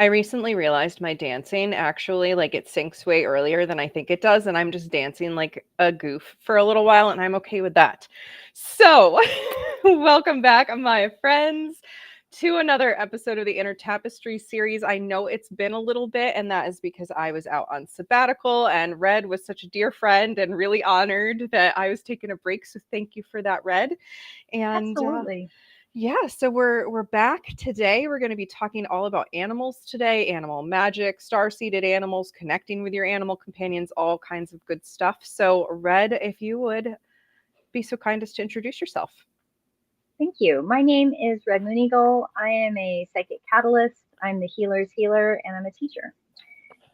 I recently realized my dancing actually, like, it syncs way earlier than I think it does, and I'm just dancing like a goof for a little while, and I'm okay with that. So, welcome back, my friends, to another episode of the Inner Tapestry Series. I know it's been a little bit, and that is because I was out on sabbatical, and Red was such a dear friend and really honored that I was taking a break. So, thank you for that, Red. And Absolutely. yeah, so we're back today. We're going to be talking all about animals today, animal magic, star-seeded animals, connecting with your animal companions, all kinds of good stuff. So, Red, if you would be so kind as to introduce yourself. Thank you. My name is Red MoonEagle. I am a psychic catalyst. I'm the healer's healer, and I'm a teacher.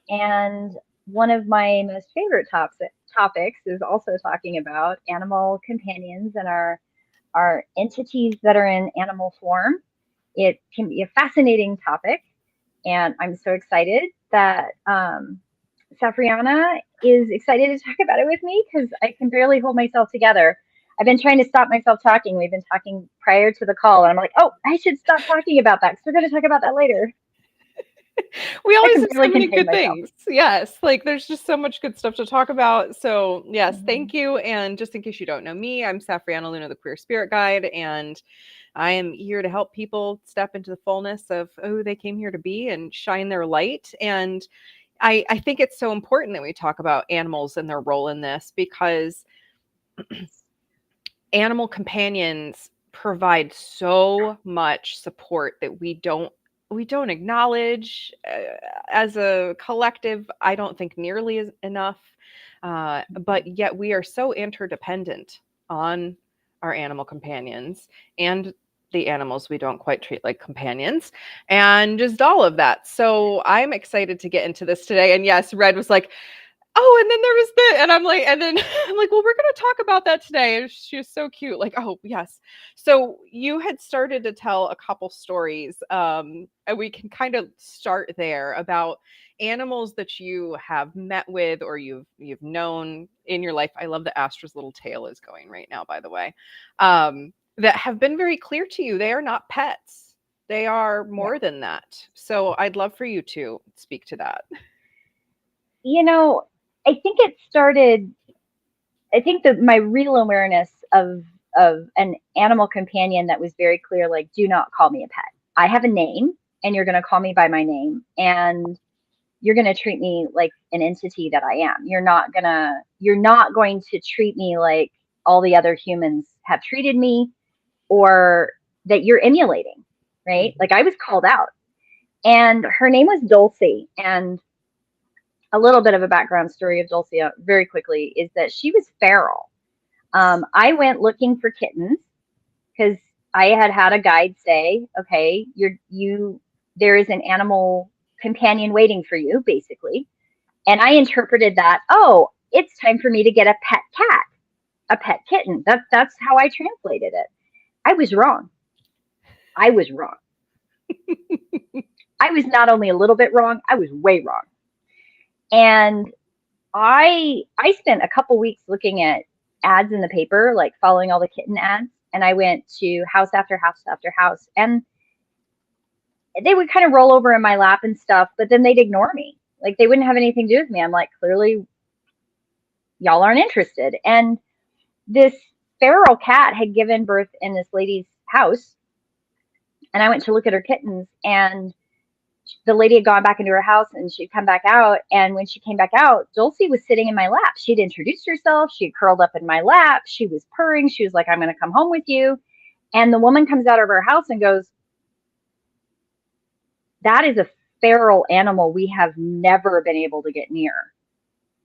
And one of my most favorite topics is also talking about animal companions and our entities that are in animal form. It can be a fascinating topic, and I'm so excited that Safrianna is excited to talk about it with me because I can barely hold myself together. I've been trying to stop myself talking. We've been talking prior to the call, and I'm like, oh, I should stop talking about that because we're going to talk about that later. We I always can have so barely many contain good myself. things. Yes, like there's just so much good stuff to talk about. So, yes, Mhm. thank you. And just in case you don't know me, I'm Safrianna Luna, the Queer Spirit Guide, and I am here to help people step into the fullness of who they came here to be and shine their light. And I think it's so important that we talk about animals and their role in this because animal companions provide so much support that we don't acknowledge as a collective. I don't think nearly as enough, but yet we are so interdependent on our animal companions and the animals we don't quite treat like companions and just all of that. So I'm excited to get into this today. And yes, Red was like, oh, and then there was the, and I'm like, and then I'm like, well, we're going to talk about that today. And she was so cute. Like, oh, yes. So you had started to tell a couple stories, and we can kind of start there about animals that you have met with or you've known in your life. I love that Astra's little tail is going right now, by the way, that have been very clear to you. They are not pets. They are Yeah. more than that. So I'd love for you to speak to that. You know, I think it started, I think that my real awareness of an animal companion that was very clear, like, do not call me a pet. I have a name, and you're going to call me by my name, and you're going to treat me like an entity that I am. You're not going to treat me like all the other humans have treated me, or that you're emulating, right? Mhm. Like, I was called out, and her name was Dulcie. And a little bit of a background story of Dulcie, very quickly, is that she was feral. I went looking for kittens because I had had a guide say, okay, there is an animal companion waiting for you, basically. And I interpreted that, oh, it's time for me to get a pet cat, a pet kitten. That's how I translated it. I was wrong. I was wrong. I was not only a little bit wrong, I was way wrong. And I spent a couple weeks looking at ads in the paper, like following all the kitten ads, and I went to house after house after house, and they would kind of roll over in my lap and stuff, but then they'd ignore me. Like, they wouldn't have anything to do with me. I'm like, clearly y'all aren't interested. And this feral cat had given birth in this lady's house, and I went to look at her kittens, and the lady had gone back into her house, and she'd come back out. And when she came back out, Dulcie was sitting in my lap. She'd introduced herself. She had curled up in my lap. She was purring. She was like, I'm going to come home with you. And the woman comes out of her house and goes, that is a feral animal we have never been able to get near.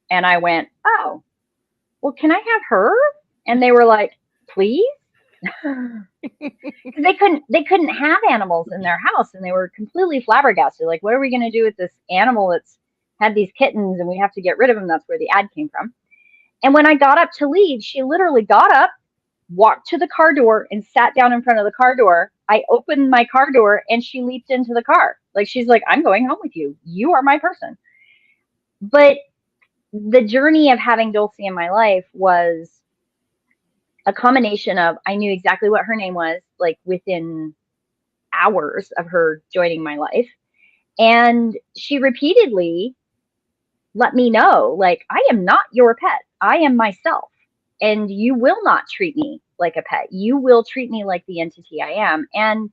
And I went, oh, well, can I have her? And they were like, please? Because they couldn't have animals in their house, and they were completely flabbergasted. Like, what are we going to do with this animal that's had these kittens, and we have to get rid of them? That's where the ad came from. And when I got up to leave, she literally got up, walked to the car door, and sat down in front of the car door. I opened my car door, and she leaped into the car. Like, she's like, I'm going home with you. You are my person. But the journey of having Dulcie in my life was a combination of, I knew exactly what her name was, like, within hours of her joining my life. And she repeatedly let me know, like, I am not your pet. I am myself. And you will not treat me like a pet. You will treat me like the entity I am. And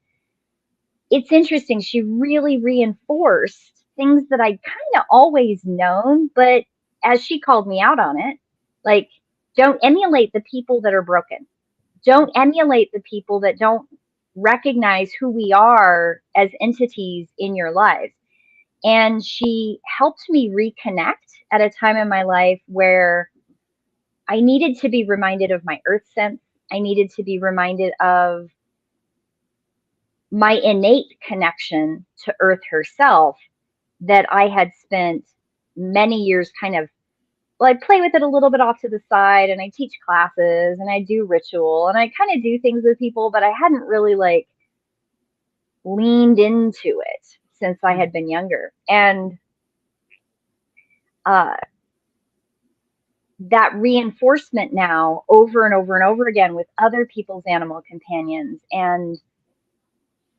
it's interesting. She really reinforced things that I'd kind of always known, but as she called me out on it, like, don't emulate the people that are broken. Don't emulate the people that don't recognize who we are as entities in your lives. And she helped me reconnect at a time in my life where I needed to be reminded of my earth sense. I needed to be reminded of my innate connection to earth herself that I had spent many years kind of, well, I play with it a little bit off to the side, and I teach classes and I do ritual and I kind of do things with people, but I hadn't really like leaned into it since I had been younger. And uh, that reinforcement now over and over and over again with other people's animal companions and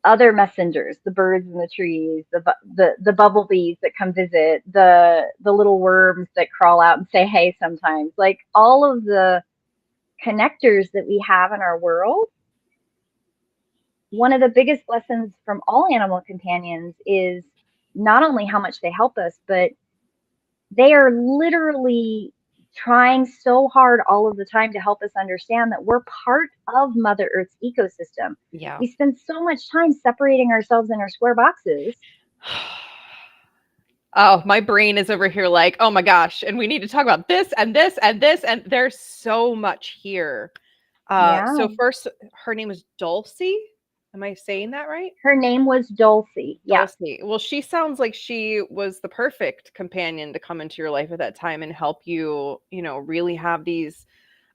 other messengers, the birds in the trees, the bumblebees that come visit, the little worms that crawl out and say hey sometimes, like all of the connectors that we have in our world. One of the biggest lessons from all animal companions is not only how much they help us, but they are literally trying so hard all of the time to help us understand that we're part of Mother Earth's ecosystem. Yeah. We spend so much time separating ourselves in our square boxes. Oh, my brain is over here like, oh my gosh, and we need to talk about this and this and this, and there's so much here. Yeah. So first, her name is Dulcie. Am I saying that right? Her name was Dulcie. Yeah. Dulcie. Well, she sounds like she was the perfect companion to come into your life at that time and help you, really have these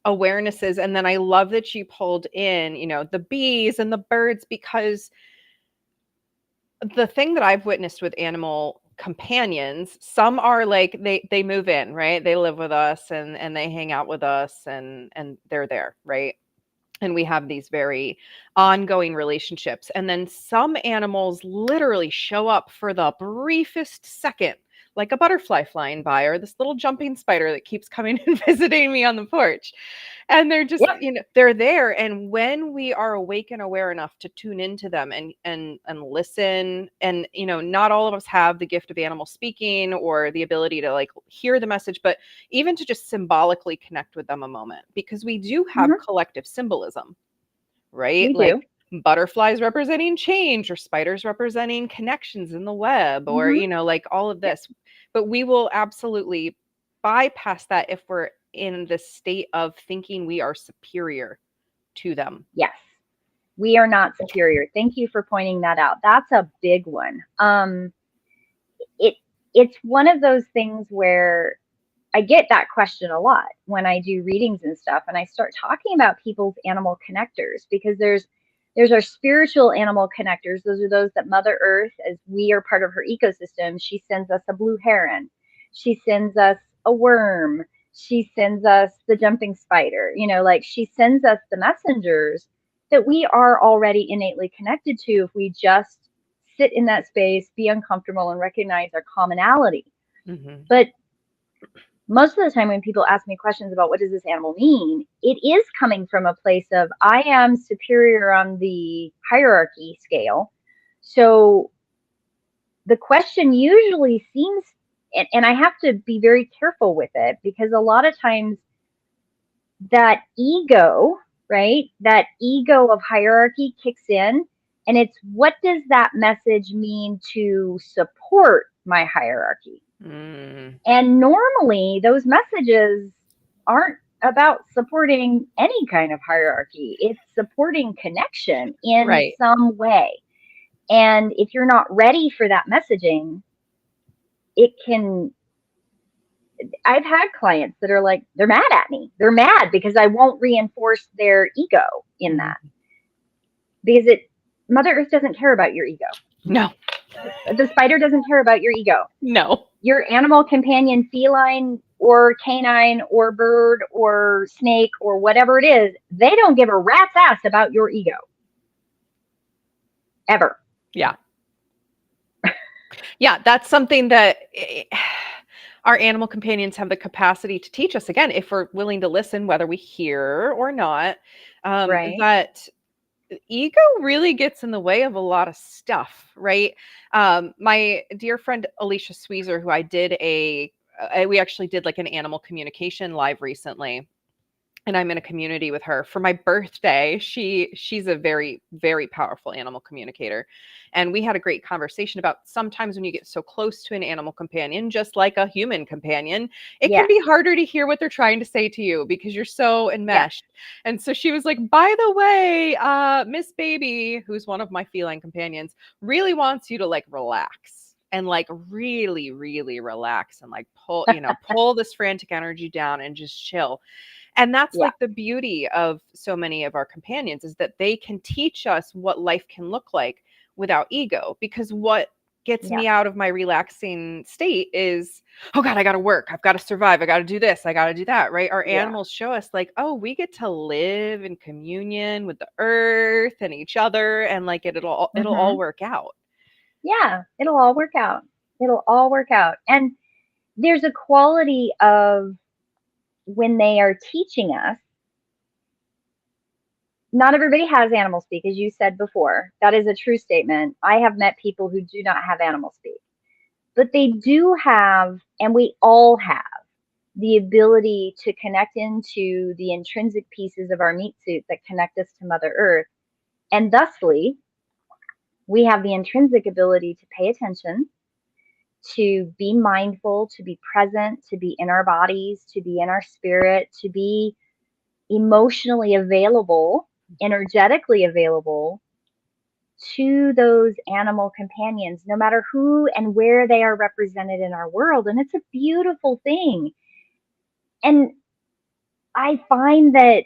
awarenesses. And then I love that she pulled in, the bees and the birds, because the thing that I've witnessed with animal companions, some are like they move in, right? They live with us and they hang out with us and they're there, right? And we have these very ongoing relationships. And then some animals literally show up for the briefest second, like a butterfly flying by or this little jumping spider that keeps coming and visiting me on the porch. And they're just, Yep. they're there. And when we are awake and aware enough to tune into them and listen, and, not all of us have the gift of animal speaking or the ability to like hear the message, but even to just symbolically connect with them a moment, because we do have Mm-hmm. collective symbolism, right? We Like do. butterflies representing change, or spiders representing connections in the web, or, Mm-hmm. like all of Yep. this. But we will absolutely bypass that if we're in the state of thinking we are superior to them. Yes. We are not superior. Thank you for pointing that out. That's a big one. It it's one of those things where I get that question a lot when I do readings and stuff, and I start talking about people's animal connectors, because there's our spiritual animal connectors. Those are those that Mother Earth, as we are part of her ecosystem, she sends us a blue heron, she sends us a worm, she sends us the jumping spider. Like she sends us the messengers that we are already innately connected to if we just sit in that space, be uncomfortable, and recognize our commonality. Mm-hmm. But most of the time when people ask me questions about what does this animal mean, it is coming from a place of I am superior on the hierarchy scale. So the question usually seems, and I have to be very careful with it, because a lot of times that ego, right, that ego of hierarchy kicks in, and it's what does that message mean to support my hierarchy? Mm. And normally those messages aren't about supporting any kind of hierarchy. It's supporting connection in Right. some way. And if you're not ready for that messaging, it can. I've had clients that are like, they're mad at me. They're mad because I won't reinforce their ego in that. Mm. Because Mother Earth doesn't care about your ego. No. The spider doesn't care about your ego. No. Your animal companion, feline or canine or bird or snake or whatever it is, they don't give a rat's ass about your ego. Ever. Yeah. Yeah, that's something that our animal companions have the capacity to teach us, again, if we're willing to listen, whether we hear or not, Right. that ego really gets in the way of a lot of stuff, right? My dear friend Alicia Sweezer, who we actually did like an animal communication live recently, and I'm in a community with her for my birthday. She's a very, very powerful animal communicator. And we had a great conversation about sometimes when you get so close to an animal companion, just like a human companion, it can Yes. be harder to hear what they're trying to say to you because you're so Yes. enmeshed. And so she was like, by the way, Miss Baby, who's one of my feline companions, really wants you to like relax and like really, really relax and like pull this frantic energy down and just chill. And that's Yeah. like the beauty of so many of our companions, is that they can teach us what life can look like without ego. Because what gets Yeah. me out of my relaxing state is, oh God, I got to work. I've got to survive. I got to do this. I got to do that. Right. Our Yeah. animals show us like, oh, we get to live in communion with the earth and each other. And like it'll all Hmm. work out. Yeah. It'll all work out. It'll all work out. And there's a quality of when they are teaching us. Not everybody has animal speak, as you said before. That is a true statement. I have met people who do not have animal speak, but they do have, and we all have, the ability to connect into the intrinsic pieces of our meat suit that connect us to Mother Earth. And thusly, we have the intrinsic ability to pay attention, to be mindful, to be present, to be in our bodies, to be in our spirit, to be emotionally available, energetically available to those animal companions, no matter who and where they are represented in our world. And it's a beautiful thing. And I find that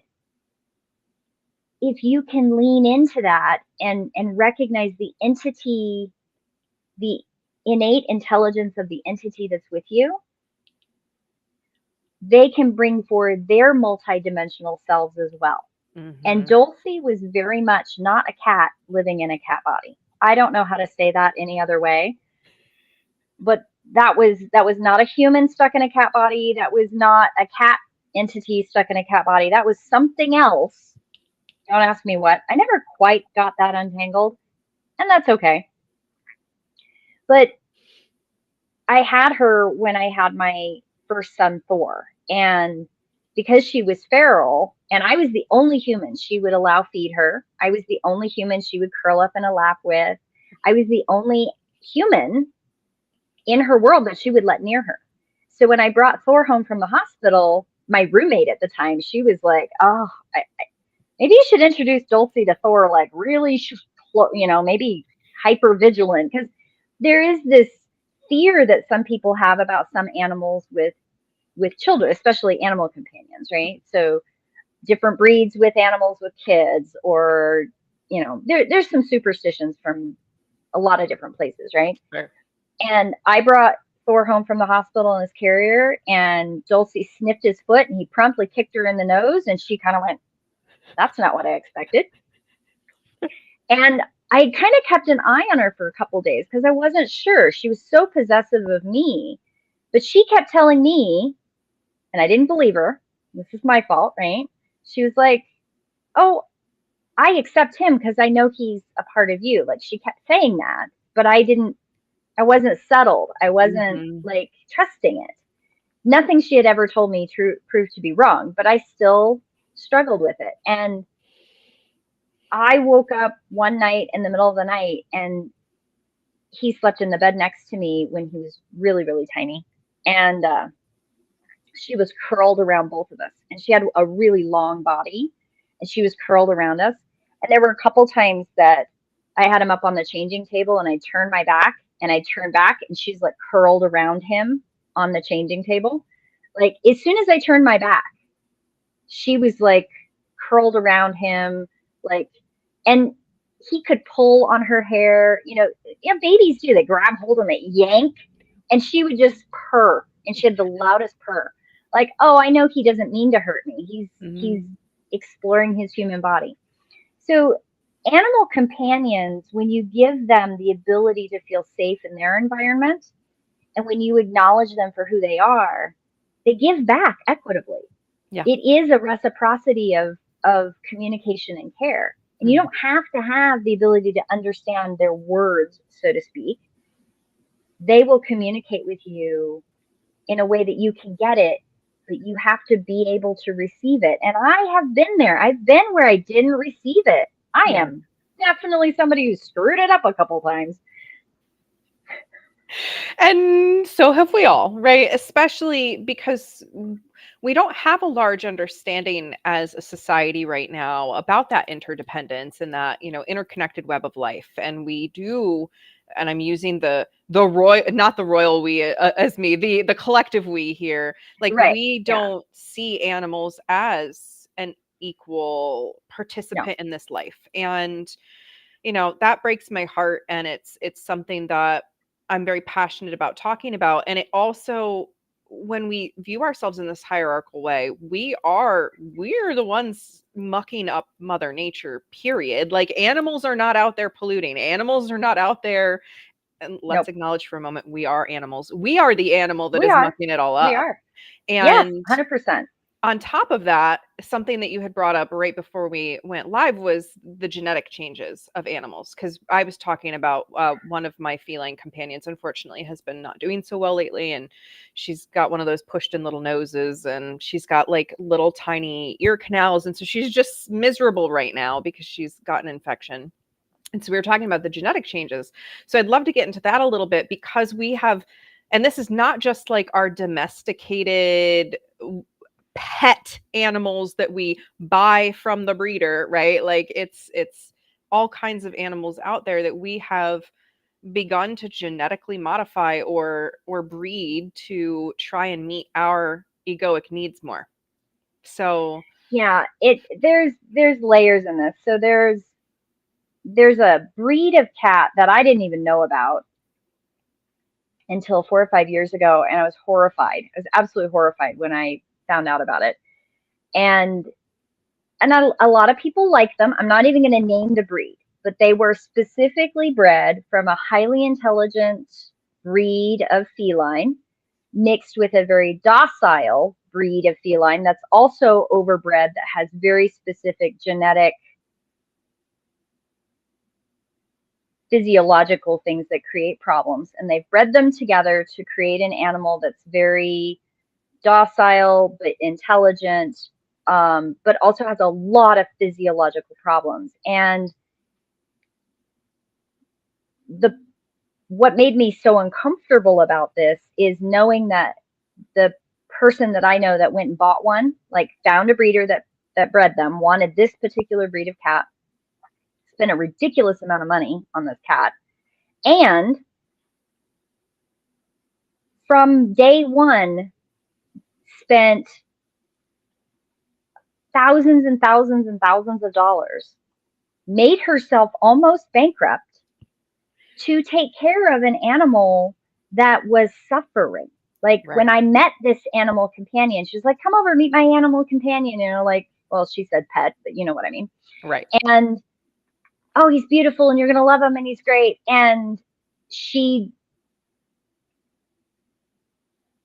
if you can lean into that and recognize the entity, the innate intelligence of the entity that's with you, they can bring forward their multidimensional selves as well. And Hmm. Dulcie was very much not a cat living in a cat body. I don't know how to say that any other way, but that was not a human stuck in a cat body. That was not a cat entity stuck in a cat body. That was something else. Don't ask me what. I never quite got that untangled, and that's okay. But I had her when I had my first son, Thor. And because she was feral and I was the only human she would allow feed her, I was the only human she would curl up in a lap with, I was the only human in her world that she would let near her. So when I brought Thor home from the hospital, my roommate at the time, she was like, oh, maybe you should introduce Dulcie to Thor, like really, maybe hyper vigilant, because there is this fear that some people have about some animals with children, especially animal companions, right? So different breeds with animals with kids, or there's some superstitions from a lot of different places, right? Sure. And I brought Thor home from the hospital in his carrier, and Dulcie sniffed his foot, and he promptly kicked her in the nose, and she kind of went, "That's not what I expected." And I kind of kept an eye on her for a couple days because I wasn't sure. She was so possessive of me, but she kept telling me, and I didn't believe her. This is my fault, right? She was like, "Oh, I accept him because I know he's a part of you." Like, she kept saying that, but I wasn't settled. I wasn't Hmm. like trusting it. Nothing she had ever told me proved to be wrong, but I still struggled with it. And I woke up one night in the middle of the night, and he slept in the bed next to me when he was really, really tiny. And she was curled around both of us. And she had a really long body, and she was curled around us. And there were a couple times that I had him up on the changing table, and I turned my back, and I turned back, and she's like curled around him on the changing table. Like, as soon as I turned my back, she was like curled around him, like, and he could pull on her hair. Babies do. They grab hold and they yank, and she would just purr, and she had the loudest purr. Like, oh, I know he doesn't mean to hurt me. He's Hmm. exploring his human body. So, animal companions, when you give them the ability to feel safe in their environment, and when you acknowledge them for who they give back equitably. Yeah. It is a reciprocity of communication and care. And you Mhm. don't have to have the ability to understand their words, so to speak. They will communicate with you in a way that you can get it, but you have to be able to receive it. And I have been there. I've been where I didn't receive it. I Yeah. am definitely somebody who screwed it up a couple times. And so have we all, right? Especially because we don't have a large understanding as a society right now about that interdependence and that, interconnected web of life. And we do, and I'm using the royal, not the royal we as me, the collective we here. Like, Right. we Yeah. don't see animals as an equal No. participant in this life. And that breaks my heart, and it's something that I'm very passionate about talking about. And it also, when we view ourselves in this hierarchical way, we're the ones mucking up mother nature, period. Like, animals are not out there polluting, animals are not out there. And let's Nope. acknowledge for a moment, we are animals, we are the animal that We is are. mucking it all We up. are. Yes, And 100%. on top of that, something that you had brought up right before we went live was the genetic changes of animals. Because I was talking about one of my feline companions, unfortunately, has been not doing so well lately. And she's got one of those pushed in little noses, and she's got like little tiny ear canals. And so she's just miserable right now because she's got an infection. And so we were talking about the genetic changes. So I'd love to get into that a little bit, because we have, and this is not just like our domesticated pet animals that we buy from the breeder, right? Like, it's all kinds of animals out there that we have begun to genetically modify or breed to try and meet our egoic needs more. So, Yeah, there's layers in this. So there's a breed of cat that I didn't even know about until 4 or 5 years ago, and I was horrified. I was absolutely horrified when I found out about it. And a lot of people like them. I'm not even going to name the breed, but they were specifically bred from a highly intelligent breed of feline mixed with a very docile breed of feline that's also overbred, that has very specific genetic physiological things that create problems. And they've bred them together to create an animal that's very docile but intelligent, but also has a lot of physiological problems. And the what made me so uncomfortable about this is knowing that the person that I know that went and bought one, like found a breeder that bred them, wanted this particular breed of cat, spent a ridiculous amount of money on this cat, and from day one spent thousands and thousands and thousands of dollars, made herself almost bankrupt to take care of an animal that was suffering. Like, when right, I met this animal companion, she was like, "Come over, meet my animal companion." Like, well, she said pet, but you know what I mean. right. And, "Oh, he's beautiful and you're going to love him and he's great." And she,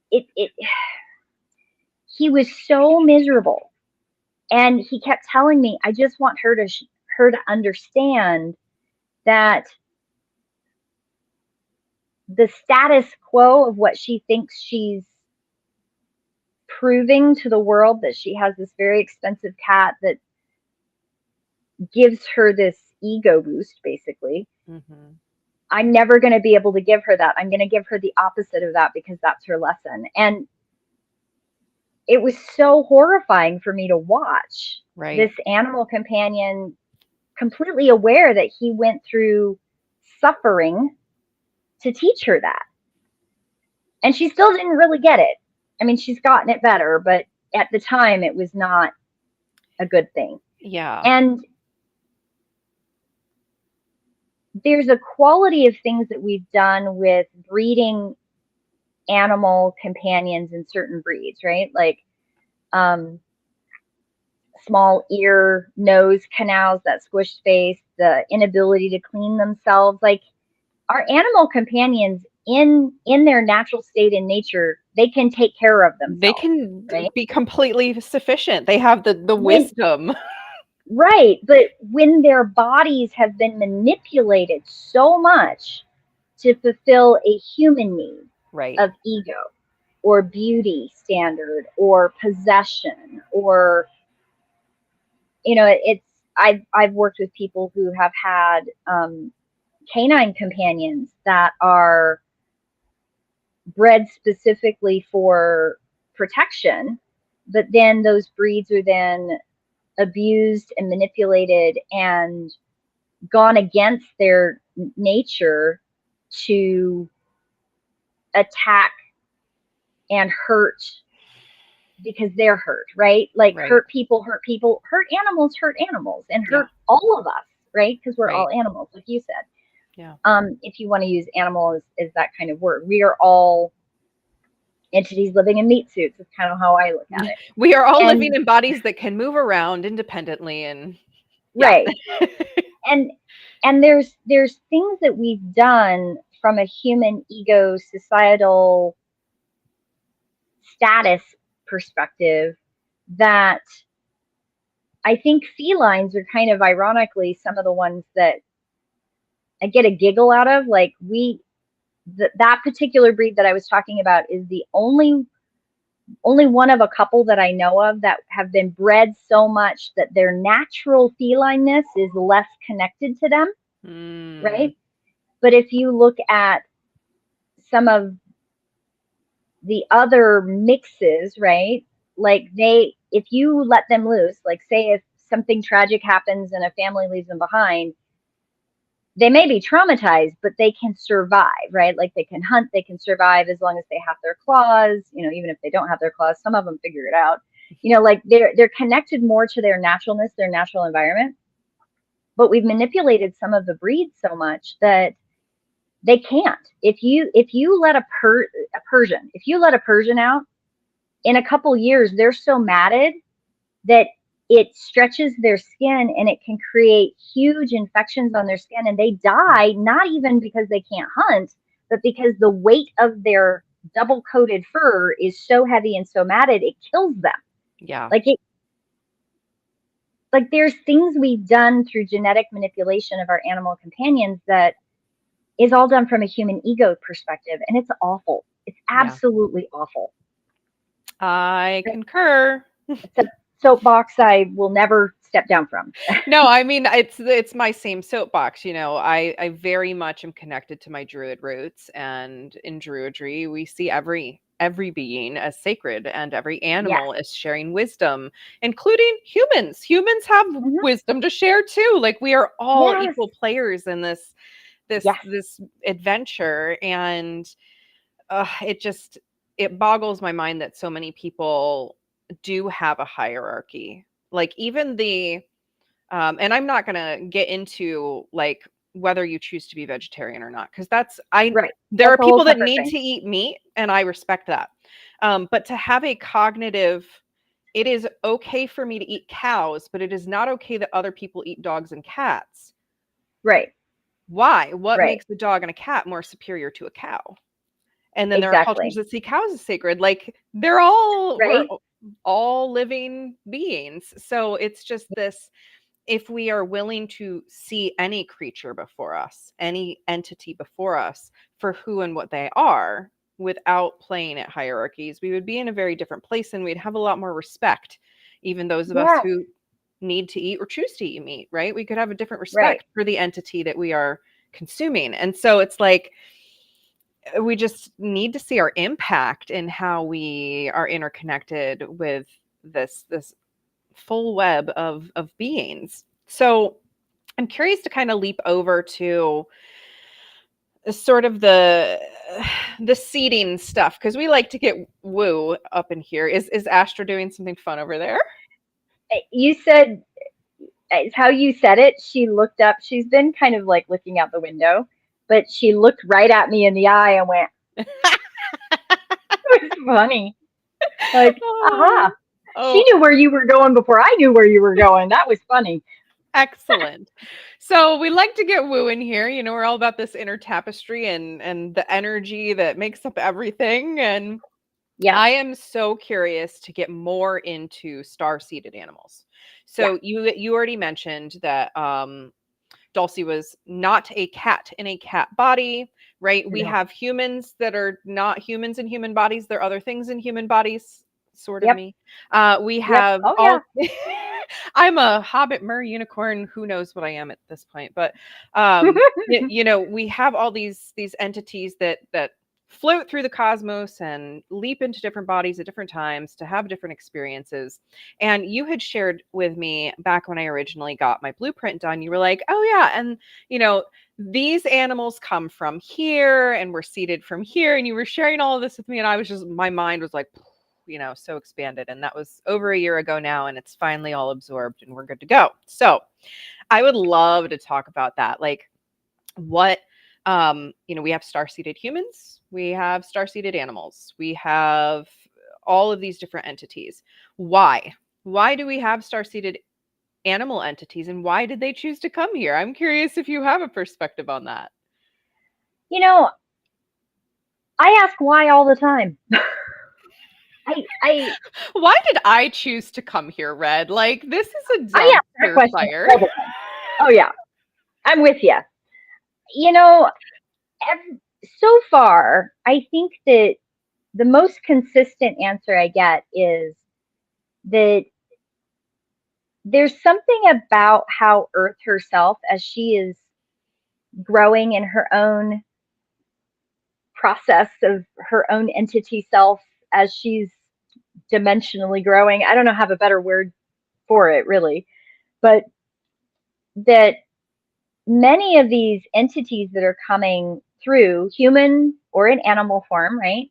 it, he was so miserable. And he kept telling me, "I just want her to understand that the status quo of what she thinks she's proving to the world, that she has this very expensive cat that gives her this ego boost, basically. Hmm. I'm never going to be able to give her that. I'm going to give her the opposite of that, because that's her lesson." And it was so horrifying for me to watch this Right. animal companion, completely aware that he went through suffering to teach her that. And she still didn't really get it. I mean, she's gotten it better, but at the time it was not a good thing. Yeah. And there's a quality of things that we've done with breeding animal companions in certain breeds, right? Like, um, small ear, nose canals, that squished face, the inability to clean themselves. Like our animal companions in their natural state in nature, they can take care of They themselves, can right? be completely sufficient. They have the When wisdom. right, but when their bodies have been manipulated so much to fulfill a human need Right. of ego or beauty standard or possession or it's I've worked with people who have had canine companions that are bred specifically for protection, but then those breeds are then abused and manipulated and gone against their nature to attack and hurt because they're hurt, right? Like Right. hurt hurt animals, and Yeah. hurt all of us, right? Because we're Right. all animals, like you said. Yeah. If you want to use animal as that kind of word, we are all entities living in meat suits. Is kind of how I look at it. We are all living And in bodies that can move around independently and yeah. right, and there's things that we've done from a human ego societal status perspective that I think felines are kind of ironically some of the ones that I get a giggle out of. Like that particular breed that I was talking about is the only one of a couple that I know of that have been bred so much that their natural felineness is less connected to them, right? But if you look at some of the other mixes, right? Like if you let them loose, like say if something tragic happens and a family leaves them behind, they may be traumatized, but they can survive, right? Like they can hunt, they can survive as long as they have their claws, even if they don't have their claws, some of them figure it out. Like they're connected more to their naturalness, their natural environment. But we've manipulated some of the breeds so much that they can't. If you let a Persian out, in a couple years, they're so matted that it stretches their skin and it can create huge infections on their skin, and they die not even because they can't hunt, but because the weight of their double coated fur is so heavy and so matted it kills them. Yeah. Like there's things we've done through genetic manipulation of our animal companions that is all done from a human ego perspective, and it's awful. It's absolutely awful. I concur. It's a soapbox I will never step down from. No, I mean it's my same soapbox. I very much am connected to my druid roots, and in druidry we see every being as sacred, and every animal is sharing wisdom, including humans. Humans have wisdom to share too. Like we are all equal players in this adventure, and it boggles my mind that so many people do have a hierarchy. Like even and I'm not going to get into like whether you choose to be vegetarian or not, because there are people that need to eat meat, and I respect that. But to have a cognitive, it is okay for me to eat cows, but it is not okay that other people eat dogs and cats. Right. Why? What makes a dog and a cat more superior to a cow? And then there are cultures that see cows as sacred. Like we're all living beings. So it's just this, if we are willing to see any creature before us, any entity before us for who and what they are, without playing at hierarchies, we would be in a very different place, and we'd have a lot more respect. Even those of us who need to eat or choose to eat meat, right? We could have a different respect for the entity that we are consuming. And so it's like, we just need to see our impact in how we are interconnected with this full web of beings. So I'm curious to kind of leap over to sort of the seeding stuff, because we like to get woo up in here. Is Astra doing something fun over there? You said, it's how you said it. She looked up. She's been kind of like looking out the window, but she looked right at me in the eye and went, it was funny. Like, aha. She Oh, knew where you were going before I knew where you were going. That was funny. excellent. So we like to get woo in here. You know, we're all about this inner tapestry and the energy that makes up everything. And Yep. I am so curious to get more into star-seeded animals. Yeah. So you already mentioned that Dulcie was not a cat in a cat body, right? We No. have humans that are not humans in human bodies. They're other things in human bodies, sort of Yep. me. We Yep. have Oh yeah. all. I'm a hobbit, mer, unicorn. Who knows what I am at this point? But you know, we have all these entities that float through the cosmos and leap into different bodies at different times to have different experiences. And you had shared with me back when I originally got my blueprint done, you were like, oh, yeah. And, you know, these animals come from here and we're seated from here. And you were sharing all of this with me. And I was just, my mind was like, you know, so expanded. And that was over a year ago now. And it's finally all absorbed and we're good to go. So I would love to talk about that. Like, what you know, we have star-seeded humans, we have star-seeded animals, we have all of these different entities. Why do we have star-seeded animal entities, and why did they choose to come here? I'm curious if you have a perspective on that. You know, I ask why all the time. I Why did I choose to come here, Red? Like, this is a I ask that dumpster question fire. all the time. Oh yeah, I'm with you. You know, so far, I think that the most consistent answer I get is that there's something about how Earth herself, as she is growing in her own process of her own entity self, as she's dimensionally growing. I don't know, have a better word for it really, but that many of these entities that are coming through, human or in animal form, right?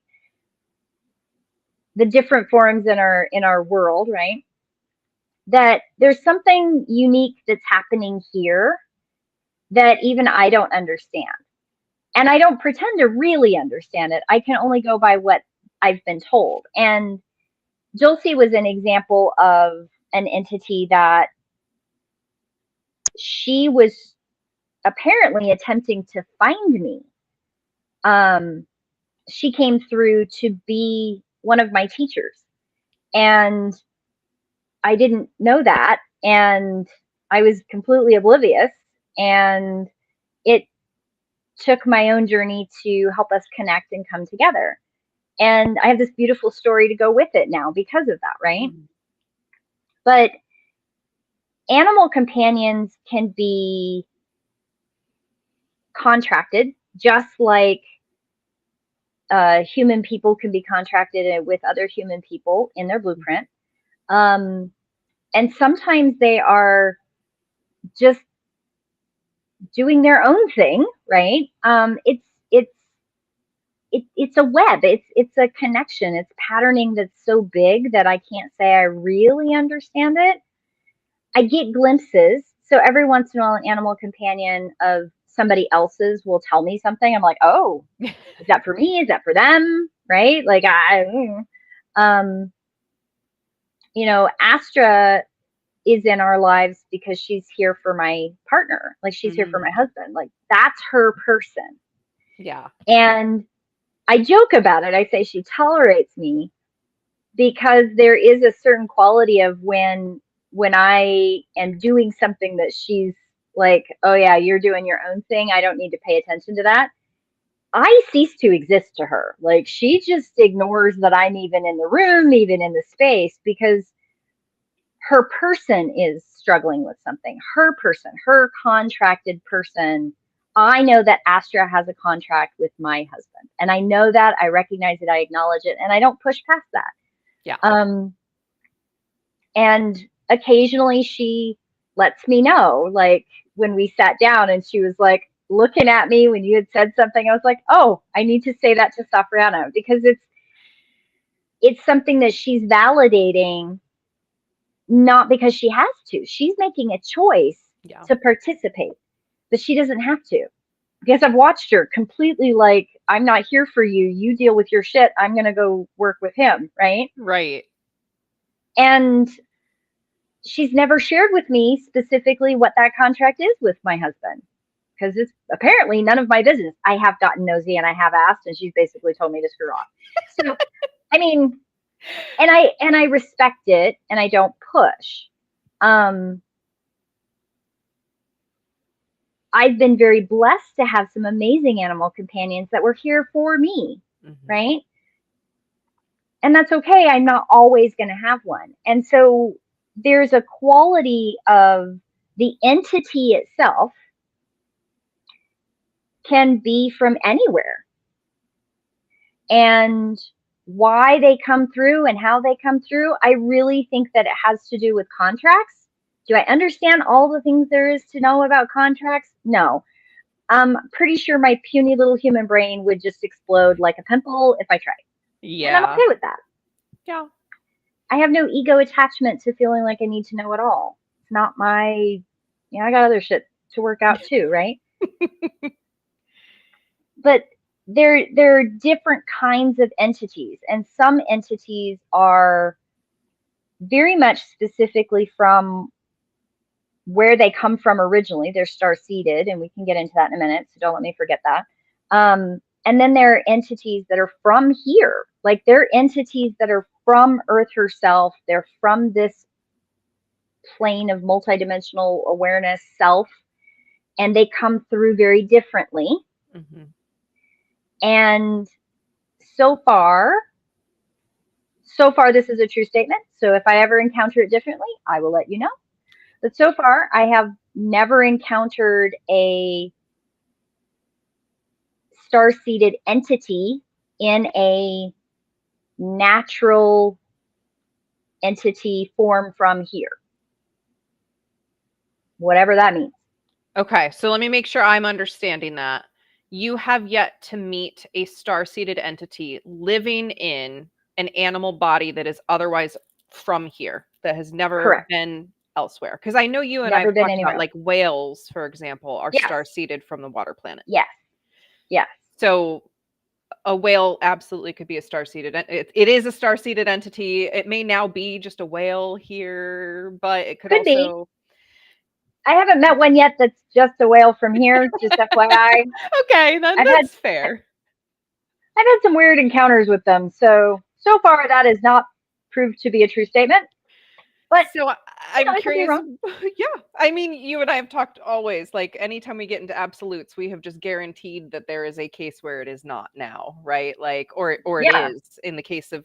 The different forms in our world, right? That there's something unique that's happening here that even I don't understand. And I don't pretend to really understand it. I can only go by what I've been told. And Dulcie was an example of an entity that she was apparently attempting to find me. Um, she came through to be one of my teachers. And I didn't know that. And I was completely oblivious. And it took my own journey to help us connect and come together. And I have this beautiful story to go with it now because of that, right? Mhm. But animal companions can be contracted, just like human people can be contracted with other human people in their blueprint. Um, and sometimes they are just doing their own thing, right? It's a web. It's a connection. It's patterning that's so big that I can't say I really understand it. I get glimpses. So every once in a while, an animal companion of somebody else's will tell me something. I'm like, oh, is that for me? Is that for them? Right? Like um, you know, Astra is in our lives because she's here for my partner. Like she's here for my Mhm. husband. Like that's her person. Yeah. And I joke about it. I say she tolerates me because there is a certain quality of when I am doing something that she's like, oh yeah, you're doing your own thing. I don't need to pay attention to that. I cease to exist to her. Like she just ignores that I'm even in the room, even in the space, because her person is struggling with something. Her person, her contracted person. I know that Astra has a contract with my husband. And I know that, I recognize it, I acknowledge it, and I don't push past that. Yeah. Um, and occasionally she lets me know, like when we sat down and she was like looking at me when you had said something, I was like, oh, I need to say that to Safrianna because it's something that she's validating, not because she has to. She's making a choice Yeah. to participate, but she doesn't have to. Because I've watched her completely like, I'm not here for you. You deal with your shit. I'm going to go work with him. Right. Right. And she's never shared with me specifically what that contract is with my husband, because it's apparently none of my business. I have gotten nosy and I have asked, and she's basically told me to screw off. So, I mean, and I respect it, and I don't push. Um, I've been very blessed to have some amazing animal companions that were here for me, right? And that's okay. I'm not always going to have one. And so there's a quality of the entity itself can be from anywhere. And why they come through and how they come through, I really think that it has to do with contracts. Do I understand all the things there is to know about contracts? No. I'm pretty sure my puny little human brain would just explode like a pimple if I tried. Yeah. And I'm okay with that. Yeah. I have no ego attachment to feeling like I need to know it all. It's not my, I got other shit to work out too, right? But there are different kinds of entities, and some entities are very much specifically from where they come from originally. They're star-seeded, and we can get into that in a minute, so don't let me forget that. And then there are entities that are from here. Like, they're entities that are from Earth herself. They're from this plane of multidimensional awareness self, and they come through very differently. And so far, this is a true statement. So if I ever encounter it differently, I will let you know. But so far, I have never encountered a star-seeded entity in a natural entity form from here. Whatever that means. Okay, so let me make sure I'm understanding that. You have yet to meet a star-seeded entity living in an animal body that is otherwise from here, that has never Correct. been elsewhere. Because I know you and Never I've been talked anywhere about, like, whales, for example, are Yes. star-seeded from the water planet. Yes. Yes. So a whale absolutely could be a star-seeded. It is a star-seeded entity. It may now be just a whale here, but it could also be. I haven't met one yet that's just a whale from here, just FYI. Okay, then that's fair. I've had some weird encounters with them, so far that has not proved to be a true statement. But so I'm curious. wrong. Yeah, I mean, you and I have talked always, like, anytime we get into absolutes, we have just guaranteed that there is a case where it is not now, right? Like, or it is in the case of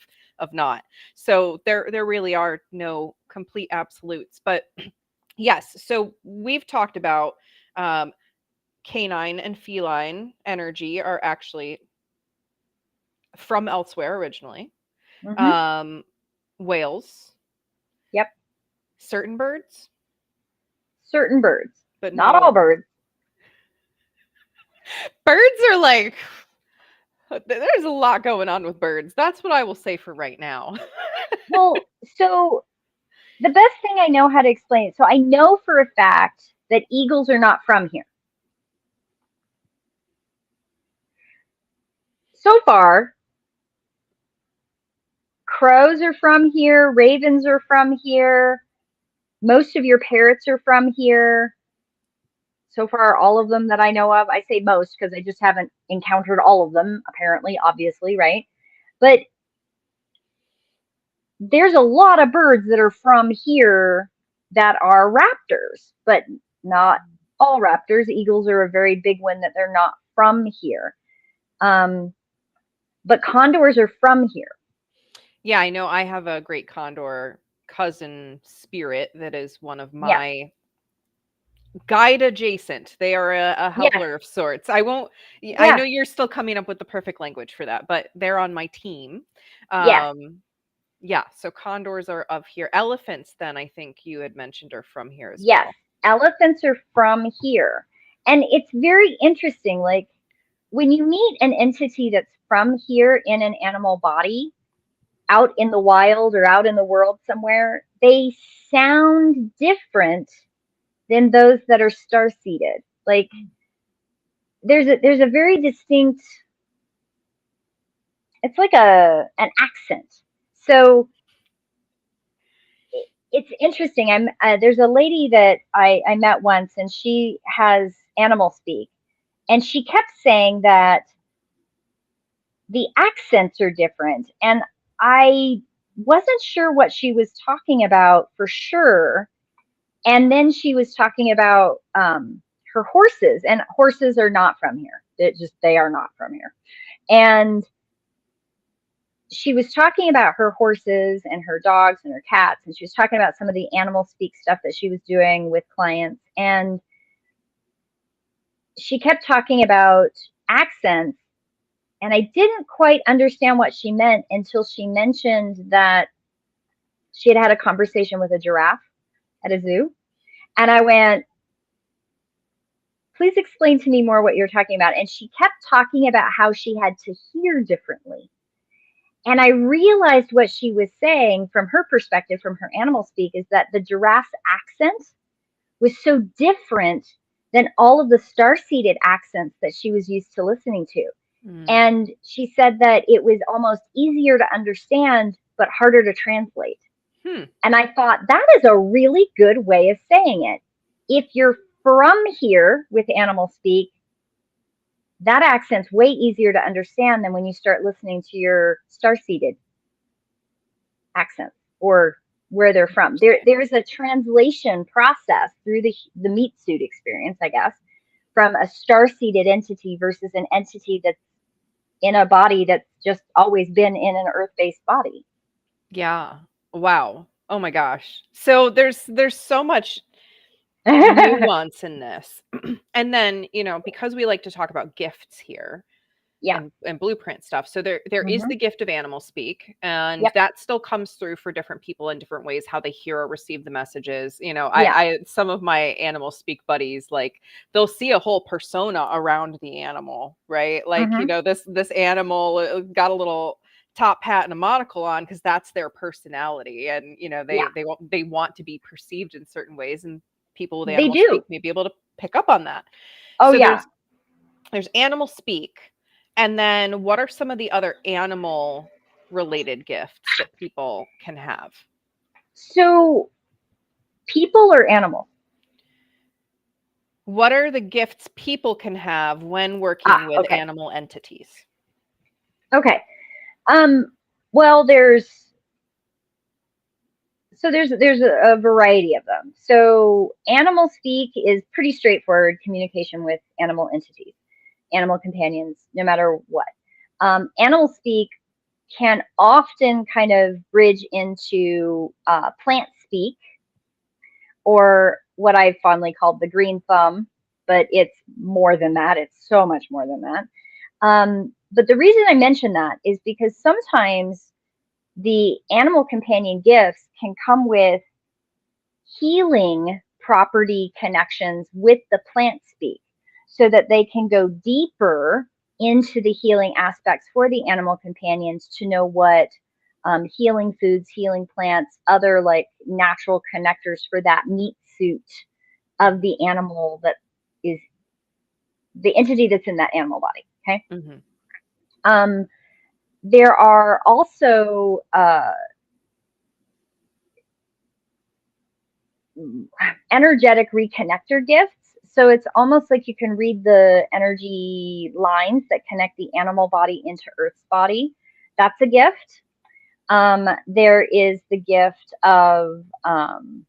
not. So there really are no complete absolutes. But yes, so we've talked about canine and feline energy are actually from elsewhere originally. Whales. Yep. Certain birds, but not all birds. Birds are like, there's a lot going on with birds. That's what I will say for right now. Well, so the best thing I know how to explain it. So I know for a fact that eagles are not from here. So far, crows are from here, ravens are from here, most of your parrots are from here. So far, all of them that I know of. I say most because I just haven't encountered all of them, apparently, obviously, right? But there's a lot of birds that are from here that are raptors, but not all raptors. Eagles are a very big one that they're not from here. But condors are from here. Yeah, I know I have a great condor cousin spirit that is one of my guide adjacent. They are a helper of sorts. I won't, I know you're still coming up with the perfect language for that, but they're on my team. Yeah, so condors are of here. Elephants, then, I think you had mentioned, are from here as well. Elephants are from here. And it's very interesting. Like, when you meet an entity that's from here in an animal body, out in the wild or out in the world somewhere, they sound different than those that are star-seeded. Like, there's a very distinct, it's like an accent. So it's interesting. There's a lady that I met once, and she has animal speak, and she kept saying that the accents are different, and I wasn't sure what she was talking about for sure. And then she was talking about her horses, and horses are not from here. They are not from here. And she was talking about her horses and her dogs and her cats, and she was talking about some of the animal speak stuff that she was doing with clients. And she kept talking about accents, and I didn't quite understand what she meant until she mentioned that she had had a conversation with a giraffe at a zoo. And I went, please explain to me more what you're talking about. And she kept talking about how she had to hear differently. And I realized what she was saying from her perspective, from her animal speak, is that the giraffe's accent was so different than all of the star-seeded accents that she was used to listening to. Mm. And she said that it was almost easier to understand, but harder to translate. And I thought, that is a really good way of saying it. If you're from here with animal speak, that accent's way easier to understand than when you start listening to your star-seeded accents or where they're from. There's a translation process through the meat suit experience, I guess, from a star-seeded entity versus an entity that's in a body that's just always been in an earth-based body. Yeah. Wow. Oh my gosh. So there's so much nuance in this. And then, because we like to talk about gifts here Yeah. and blueprint stuff. So there is Mm-hmm. the gift of animal speak, and Yep. that still comes through for different people in different ways, how they hear or receive the messages. Yeah. I some of my animal speak buddies, like, they'll see a whole persona around the animal, right? Like, Mm-hmm. this animal got a little top hat and a monocle on because that's their personality, and Yeah. they want to be perceived in certain ways, and people with They animal do. speak may be able to pick up on that. Oh, So yeah. there's animal speak, and then what are some of the other animal related gifts that people can have? So, people or animals? What are the gifts people can have when working with Okay. animal entities? Okay. Um, well, there's a variety of them. So animal speak is pretty straightforward communication with animal entities, animal companions, no matter what. Animal speak can often kind of bridge into plant speak, or what I fondly called the green thumb, but it's more than that. It's so much more than that. But the reason I mention that is because sometimes the animal companion gifts can come with healing property connections with the plant speak, so that they can go deeper into the healing aspects for the animal companions to know what healing foods, healing plants, other like natural connectors for that meat suit of the animal that is the entity that's in that animal body. Okay. Mm-hmm. Um, there are also energetic reconnector gifts. So it's almost like you can read the energy lines that connect the animal body into Earth's body. That's a gift. There is the gift of kind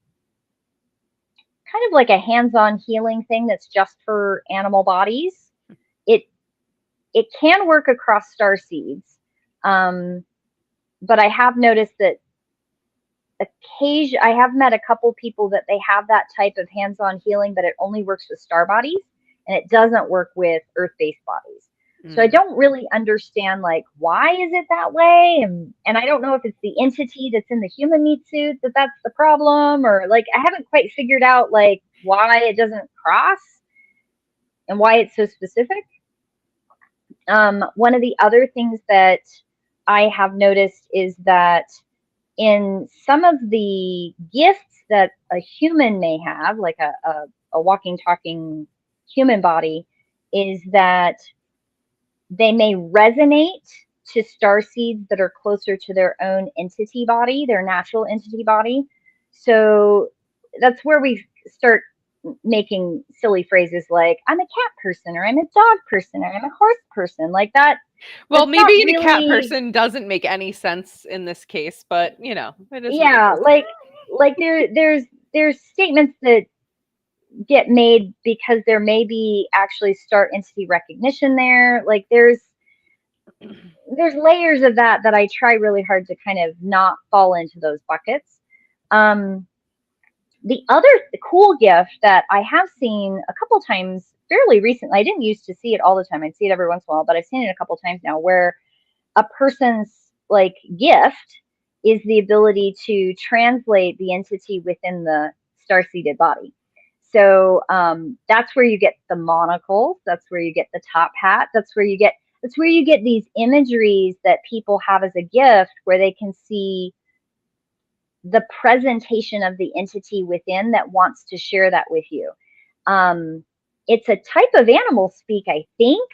of like a hands-on healing thing that's just for animal bodies. It it can work across star seeds, but I have noticed that I have met a couple people that they have that type of hands-on healing, but it only works with star bodies and it doesn't work with earth-based bodies. So I Mm. don't really understand like why is it that way, and I don't know if it's the entity that's in the human meat suit that's the problem, or like I haven't quite figured out like why it doesn't cross and why it's so specific. One of the other things that I have noticed is that in some of the gifts that a human may have, like a walking, talking human body, is that they may resonate to star seeds that are closer to their own entity body, their natural entity body. So that's where we start making silly phrases like I'm a cat person or I'm a dog person or I'm a horse person, like that. Well, That's not maybe a cat really, person doesn't make any sense in this case, but it is what it yeah, is. like there's statements that get made because there may be actually star entity recognition there. Like there's layers of that I try really hard to kind of not fall into those buckets. Um, the other cool gift that I have seen a couple times fairly recently, I didn't used to see it all the time. I'd see it every once in a while, but I've seen it a couple times now where a person's like gift is the ability to translate the entity within the star-seeded body. So that's where you get the monocles. That's where you get the top hat. That's where you get these imageries that people have as a gift, where they can see the presentation of the entity within that wants to share that with you. It's a type of animal speak, I think,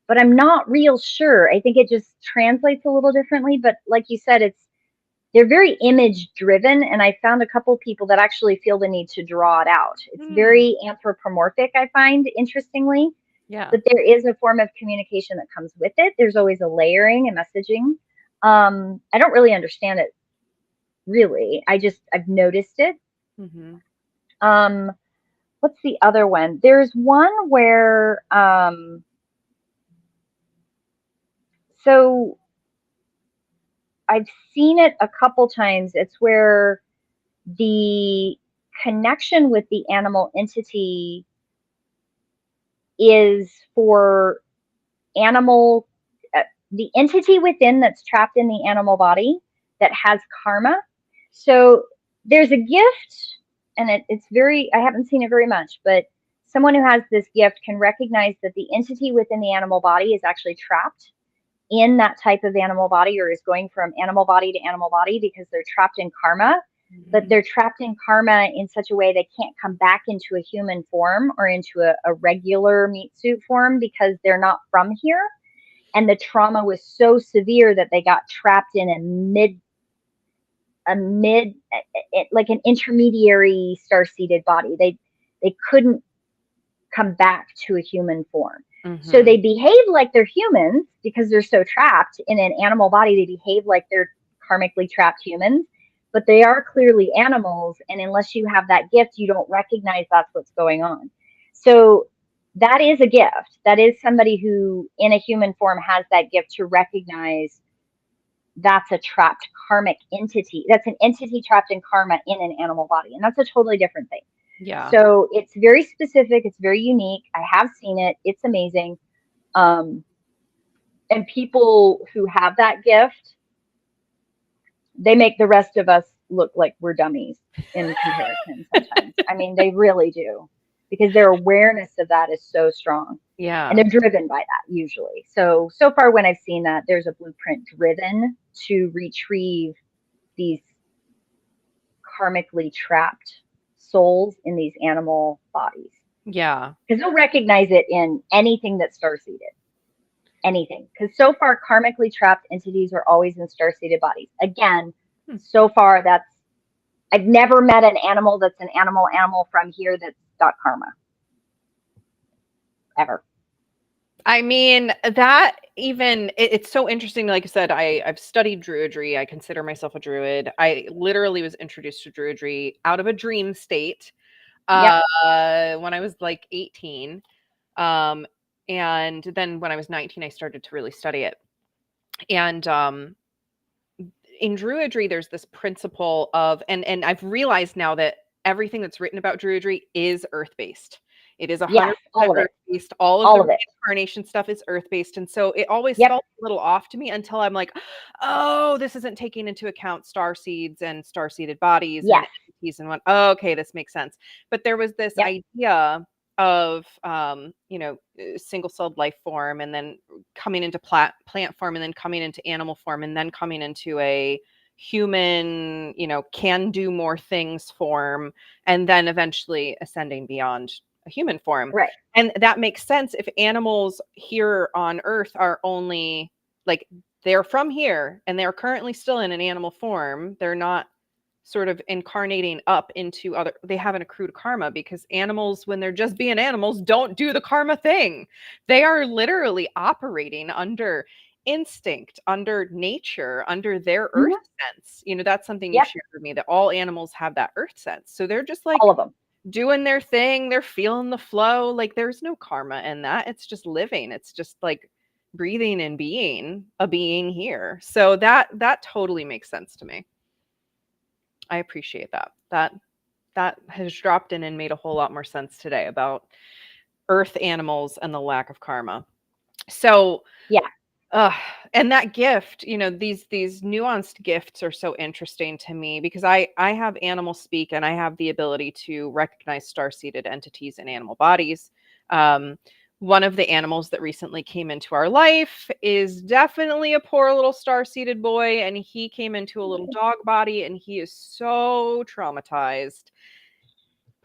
but I'm not real sure. I think it just translates a little differently. But like you said, they're very image driven, and I found a couple people that actually feel the need to draw it out. It's very anthropomorphic, I find, interestingly. Yeah. But there is a form of communication that comes with it. There's always a layering and messaging. I don't really understand it really. I've noticed it. Mm-hmm. Um, what's the other one? There's one where so I've seen it a couple times. It's where the connection with the animal entity is for animal, the entity within that's trapped in the animal body that has karma. So there's a gift, and it's very, I haven't seen it very much, but someone who has this gift can recognize that the entity within the animal body is actually trapped in that type of animal body, or is going from animal body to animal body because they're trapped in karma. But they're trapped in karma in such a way they can't come back into a human form or into a regular meat suit form because they're not from here. And the trauma was so severe that they got trapped in a mid like an intermediary star-seeded body. They couldn't come back to a human form. Mm-hmm. So they behave like they're humans because they're so trapped in an animal body. They behave like they're karmically trapped humans, but they are clearly animals. And unless you have that gift, you don't recognize that's what's going on. So that is a gift. That is somebody who in a human form has that gift to recognize that's a trapped karmic entity. That's an entity trapped in karma in an animal body. And that's a totally different thing. Yeah. So it's very specific. It's very unique. I have seen it. It's amazing. And people who have that gift, they make the rest of us look like we're dummies in comparison sometimes. I mean, they really do, because their awareness of that is so strong. Yeah. And they're driven by that usually. So far when I've seen that, there's a blueprint driven to retrieve these karmically trapped souls in these animal bodies. Yeah. Because they'll recognize it in anything that's star-seeded. Anything. Because so far, karmically trapped entities are always in star-seeded bodies. Again, so far, I've never met an animal that's an animal from here that's got karma. Ever. I mean, that even, it's so interesting. Like I said, I've studied druidry. I consider myself a druid. I literally was introduced to druidry out of a dream state Yep. when I was like 18. And then when I was 19, I started to really study it. And in druidry, there's this principle of, and I've realized now that everything that's written about druidry is earth-based. It is 100% Yes, all of it. earth-based. All All of of the it. reincarnation stuff is earth-based. And so it always Yep. felt a little off to me until I'm like, oh, this isn't taking into account star seeds and star-seeded bodies and Yes. entities and what. Oh, okay, this makes sense. But there was this Yep. idea of single-celled life form, and then coming into plant form, and then coming into animal form, and then coming into a human, can do more things form, and then eventually ascending beyond a human form. Right. And that makes sense if animals here on Earth are only like, they're from here and they're currently still in an animal form. They're not sort of incarnating up into other, they have an accrued karma, because animals, when they're just being animals, don't do the karma thing. They are literally operating under instinct, under nature, under their earth Mm-hmm. sense. That's something you Yep. shared with me, that all animals have that earth sense. So they're just All like of them. doing their thing, they're feeling the flow. Like there's no karma in that. It's just living. It's just like breathing and being a being here. So that totally makes sense to me. I appreciate that. That has dropped in and made a whole lot more sense today about earth animals and the lack of karma. So, Yeah. uh, and that gift, these nuanced gifts are so interesting to me, because I have animal speak, and I have the ability to recognize star-seeded entities in animal bodies. Um, One of the animals that recently came into our life is definitely a poor little star-seeded boy, and he came into a little dog body, and he is so traumatized.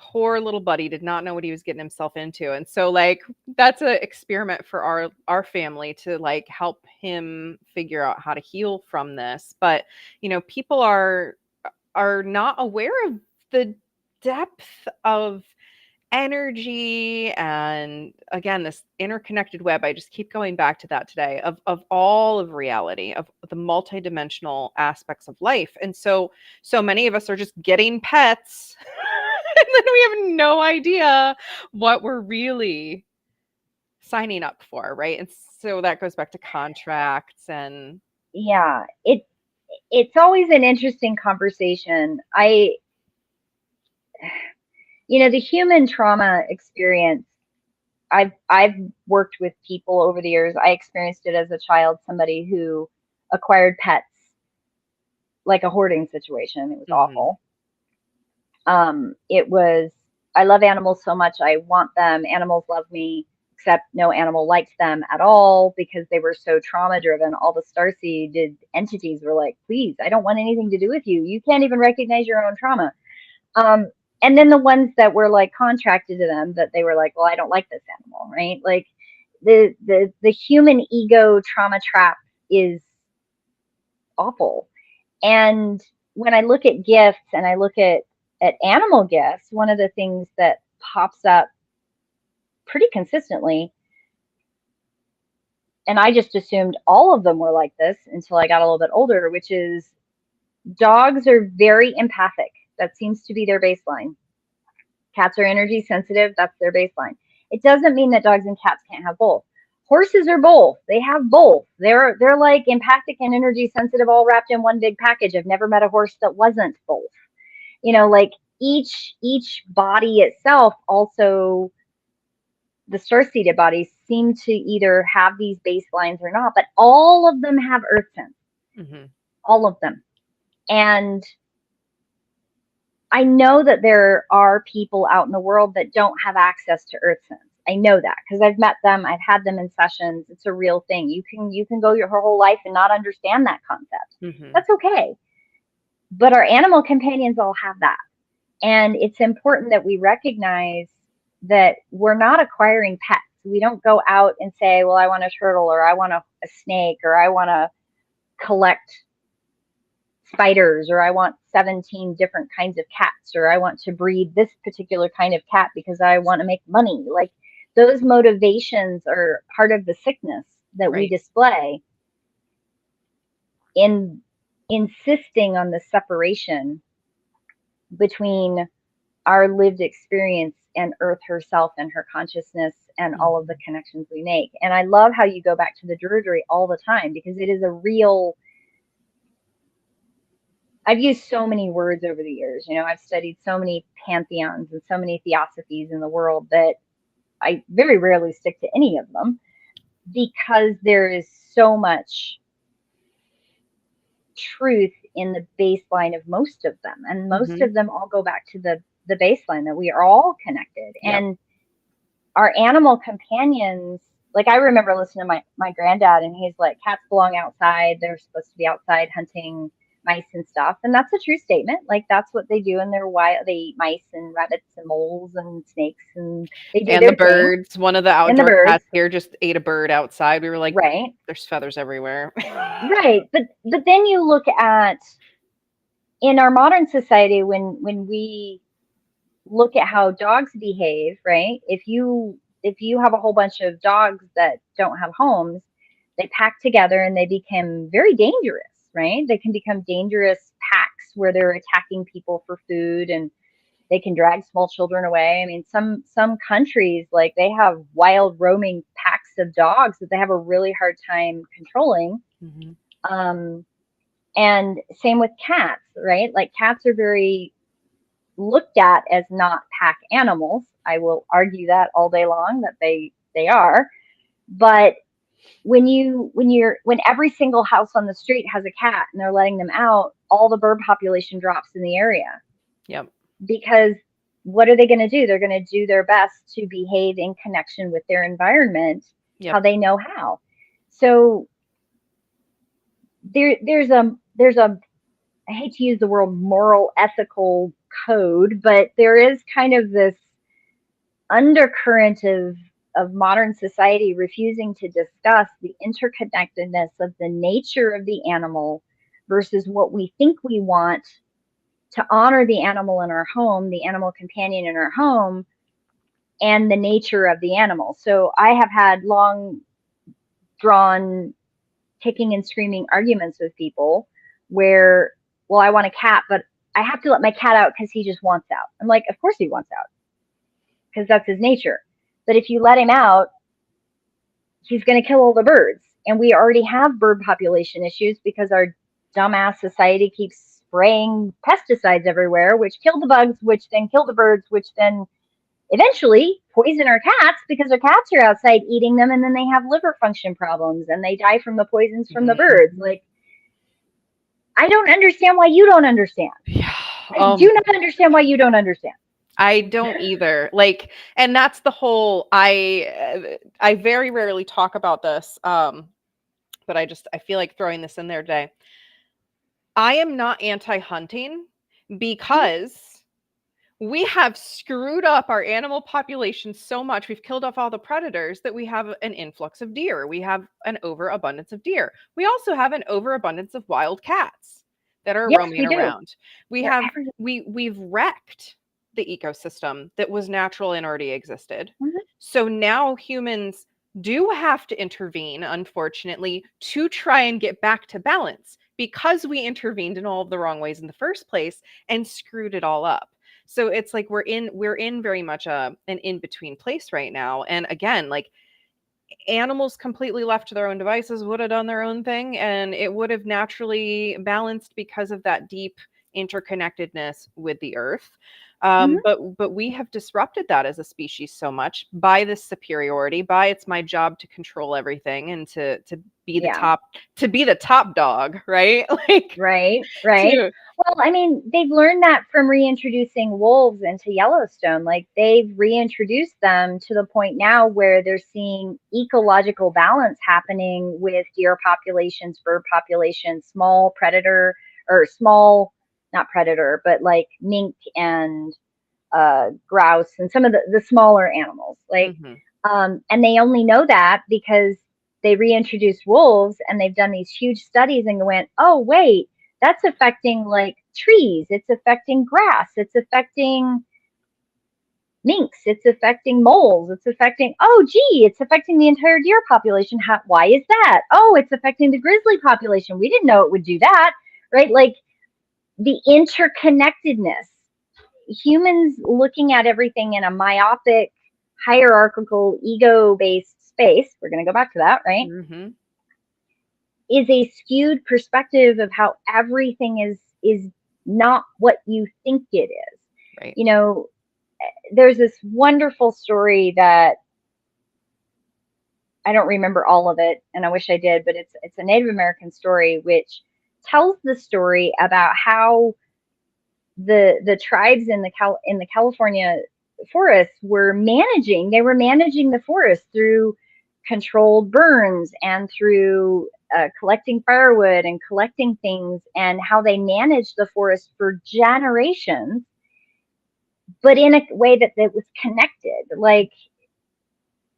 Poor little buddy did not know what he was getting himself into. And so like that's an experiment for our family to like help him figure out how to heal from this. But people are not aware of the depth of energy, and again, this interconnected web. I just keep going back to that today, of all of reality, of the multidimensional aspects of life. And so many of us are just getting pets and then we have no idea what we're really signing up for, right? And so that goes back to contracts and Yeah. It's always an interesting conversation. The human trauma experience, I've worked with people over the years. I experienced it as a child, somebody who acquired pets, like a hoarding situation. It was mhm, awful. It was, I love animals so much. I want them. Animals love me, except no animal liked them at all because they were so trauma driven. All the starseeded entities were like, please, I don't want anything to do with you. You can't even recognize your own trauma. Um, and then the ones that were like contracted to them, that they were like, well, I don't like this animal, right? Like the human ego trauma trap is awful. And when I look at gifts and I look at animal gifts, one of the things that pops up pretty consistently, and I just assumed all of them were like this until I got a little bit older, which is dogs are very empathic. That seems to be their baseline. Cats are energy sensitive. That's their baseline. It doesn't mean that dogs and cats can't have both. Horses are both. They have both. They're like empathic and energy sensitive all wrapped in one big package. I've never met a horse that wasn't both. Like each body itself also, the star-seeded bodies seem to either have these baselines or not, but all of them have earth sense. mhm, All of them. And I know that there are people out in the world that don't have access to earth sense. I know that because I've met them, I've had them in sessions. It's a real thing. You can go your whole life and not understand that concept. mhm, That's okay. But our animal companions all have that. And it's important that we recognize that we're not acquiring pets. We don't go out and say, well, I want a turtle, or I want a snake, or I want to collect spiders, or I want 17 different kinds of cats, or I want to breed this particular kind of cat because I want to make money. Like those motivations are part of the sickness that we right. display in insisting on the separation between our lived experience and Earth herself and her consciousness and all of the Mhm, connections we make. And I love how you go back to the Druidry all the time because it is a real. I've used so many words over the years. I've studied so many pantheons and so many theosophies in the world that I very rarely stick to any of them because there is so much truth in the baseline of most of them. And most mhm, of them all go back to the baseline that we are all connected. yep. And our animal companions, like I remember listening to my granddad, and he's like, cats belong outside. They're supposed to be outside hunting mice and stuff. And that's a true statement. Like that's what they do in their wild. They eat mice and rabbits and moles and snakes, and they do And the their thing. birds, one of the And the outdoor birds, cats here just ate a bird outside. We were like, right? there's feathers everywhere. Right. But then you look at in our modern society, when we look at how dogs behave, right? If you have a whole bunch of dogs that don't have homes, they pack together and they become very dangerous, right? They can become dangerous packs where they're attacking people for food, and they can drag small children away. I mean, some countries, like, they have wild roaming packs of dogs that they have a really hard time controlling. Mhm. Um, and same with cats, right? Like, cats are very looked at as not pack animals. I will argue that all day long that they are. But when every single house on the street has a cat and they're letting them out, all the bird population drops in the area, Yep. because what are they going to do? They're going to do their best to behave in connection with their environment, how Yep. they know how. So there's a I hate to use the word moral ethical code, but there is kind of this undercurrent of modern society refusing to discuss the interconnectedness of the nature of the animal versus what we think we want to honor the animal in our home, the animal companion in our home, and the nature of the animal. So I have had long drawn kicking and screaming arguments with people where, well, I want a cat, but I have to let my cat out because he just wants out. I'm like, of course he wants out because that's his nature. But if you let him out, he's going to kill all the birds. And we already have bird population issues because our dumbass society keeps spraying pesticides everywhere, which kill the bugs, which then kill the birds, which then eventually poison our cats because our cats are outside eating them, and then they have liver function problems and they die from the poisons from the birds. Mhm. Like, I don't understand why you don't understand. Yeah. I do not understand why you don't understand. I don't either. Like, and that's the whole, I very rarely talk about this, but I feel like throwing this in there today. I am not anti-hunting Mhm. because we have screwed up our animal population so much. We've killed off all the predators that we have an influx of deer. We have an overabundance of deer. We also have an overabundance of wild cats that are Yes, roaming we do. around. We They're have everywhere. we've wrecked the ecosystem that was natural and already existed. Mhm. So now humans do have to intervene, unfortunately, to try and get back to balance because we intervened in all of the wrong ways in the first place and screwed it all up. So it's like we're in very much an in between place right now. And again, like, animals completely left to their own devices would have done their own thing, and it would have naturally balanced because of that deep interconnectedness with the earth. Mhm. But we have disrupted that as a species so much by this superiority, by it's my job to control everything and to be the Yeah. top, to be the top dog, right? Like, Right, right. to Well, I mean, they've learned that from reintroducing wolves into Yellowstone. Like, they've reintroduced them to the point now where they're seeing ecological balance happening with deer populations, bird populations, small predator, or small, not predator, but like mink and grouse and some of the smaller animals. Like, Mhm. and they only know that because they reintroduced wolves and they've done these huge studies and went, oh, wait, that's affecting like trees. It's affecting grass. It's affecting minks. It's affecting moles. It's affecting, oh, gee, it's affecting the entire deer population. Why is that? Oh, it's affecting the grizzly population. We didn't know it would do that, right? Like, the interconnectedness, humans looking at everything in a myopic, hierarchical, ego based space, we're going to go back to that, right? Mhm. Is a skewed perspective of how everything is not what you think it is. Right. You know, there's this wonderful story that I don't remember all of it, and I wish I did, but it's a Native American story which tells the story about how the tribes in the California forests were managing the forest through controlled burns and through collecting firewood and collecting things, and how they managed the forest for generations, but in a way that was connected. Like,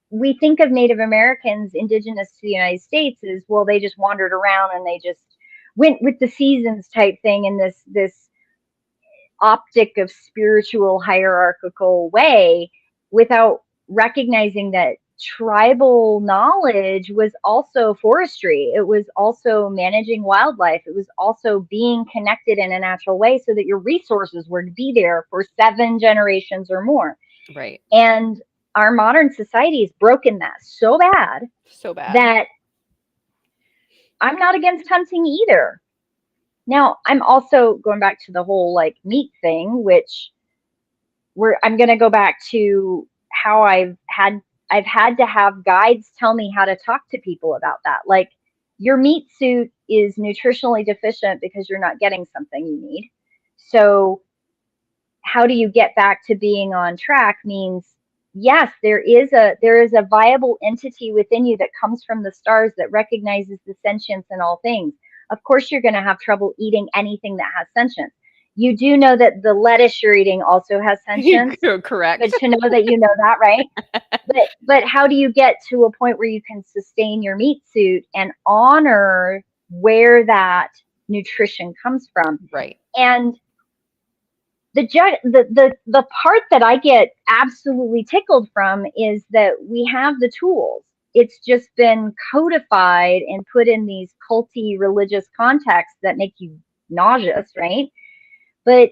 we think of Native Americans, indigenous to the United States, as, well, they just wandered around and they just went with the seasons type thing, and this optic of spiritual hierarchical way without recognizing that tribal knowledge was also forestry. It was also managing wildlife. It was also being connected in a natural way so that your resources were to be there for 7 generations or more. Right. And our modern society has broken that so bad So bad. that I'm not against hunting either. Now, I'm also going back to the whole like meat thing, which I'm going to go back to how I've had to have guides tell me how to talk to people about that. Like, your meat suit is nutritionally deficient because you're not getting something you need. So how do you get back to being on track means, yes, there is a viable entity within you that comes from the stars that recognizes the sentience in all things. Of course you're going to have trouble eating anything that has sentience. You do know that the lettuce you're eating also has sentience. Correct. Good to know that you know that, right? But how do you get to a point where you can sustain your meat suit and honor where that nutrition comes from? Right. And the part that I get absolutely tickled from is that we have the tools. It's just been codified and put in these culty religious contexts that make you nauseous, right? But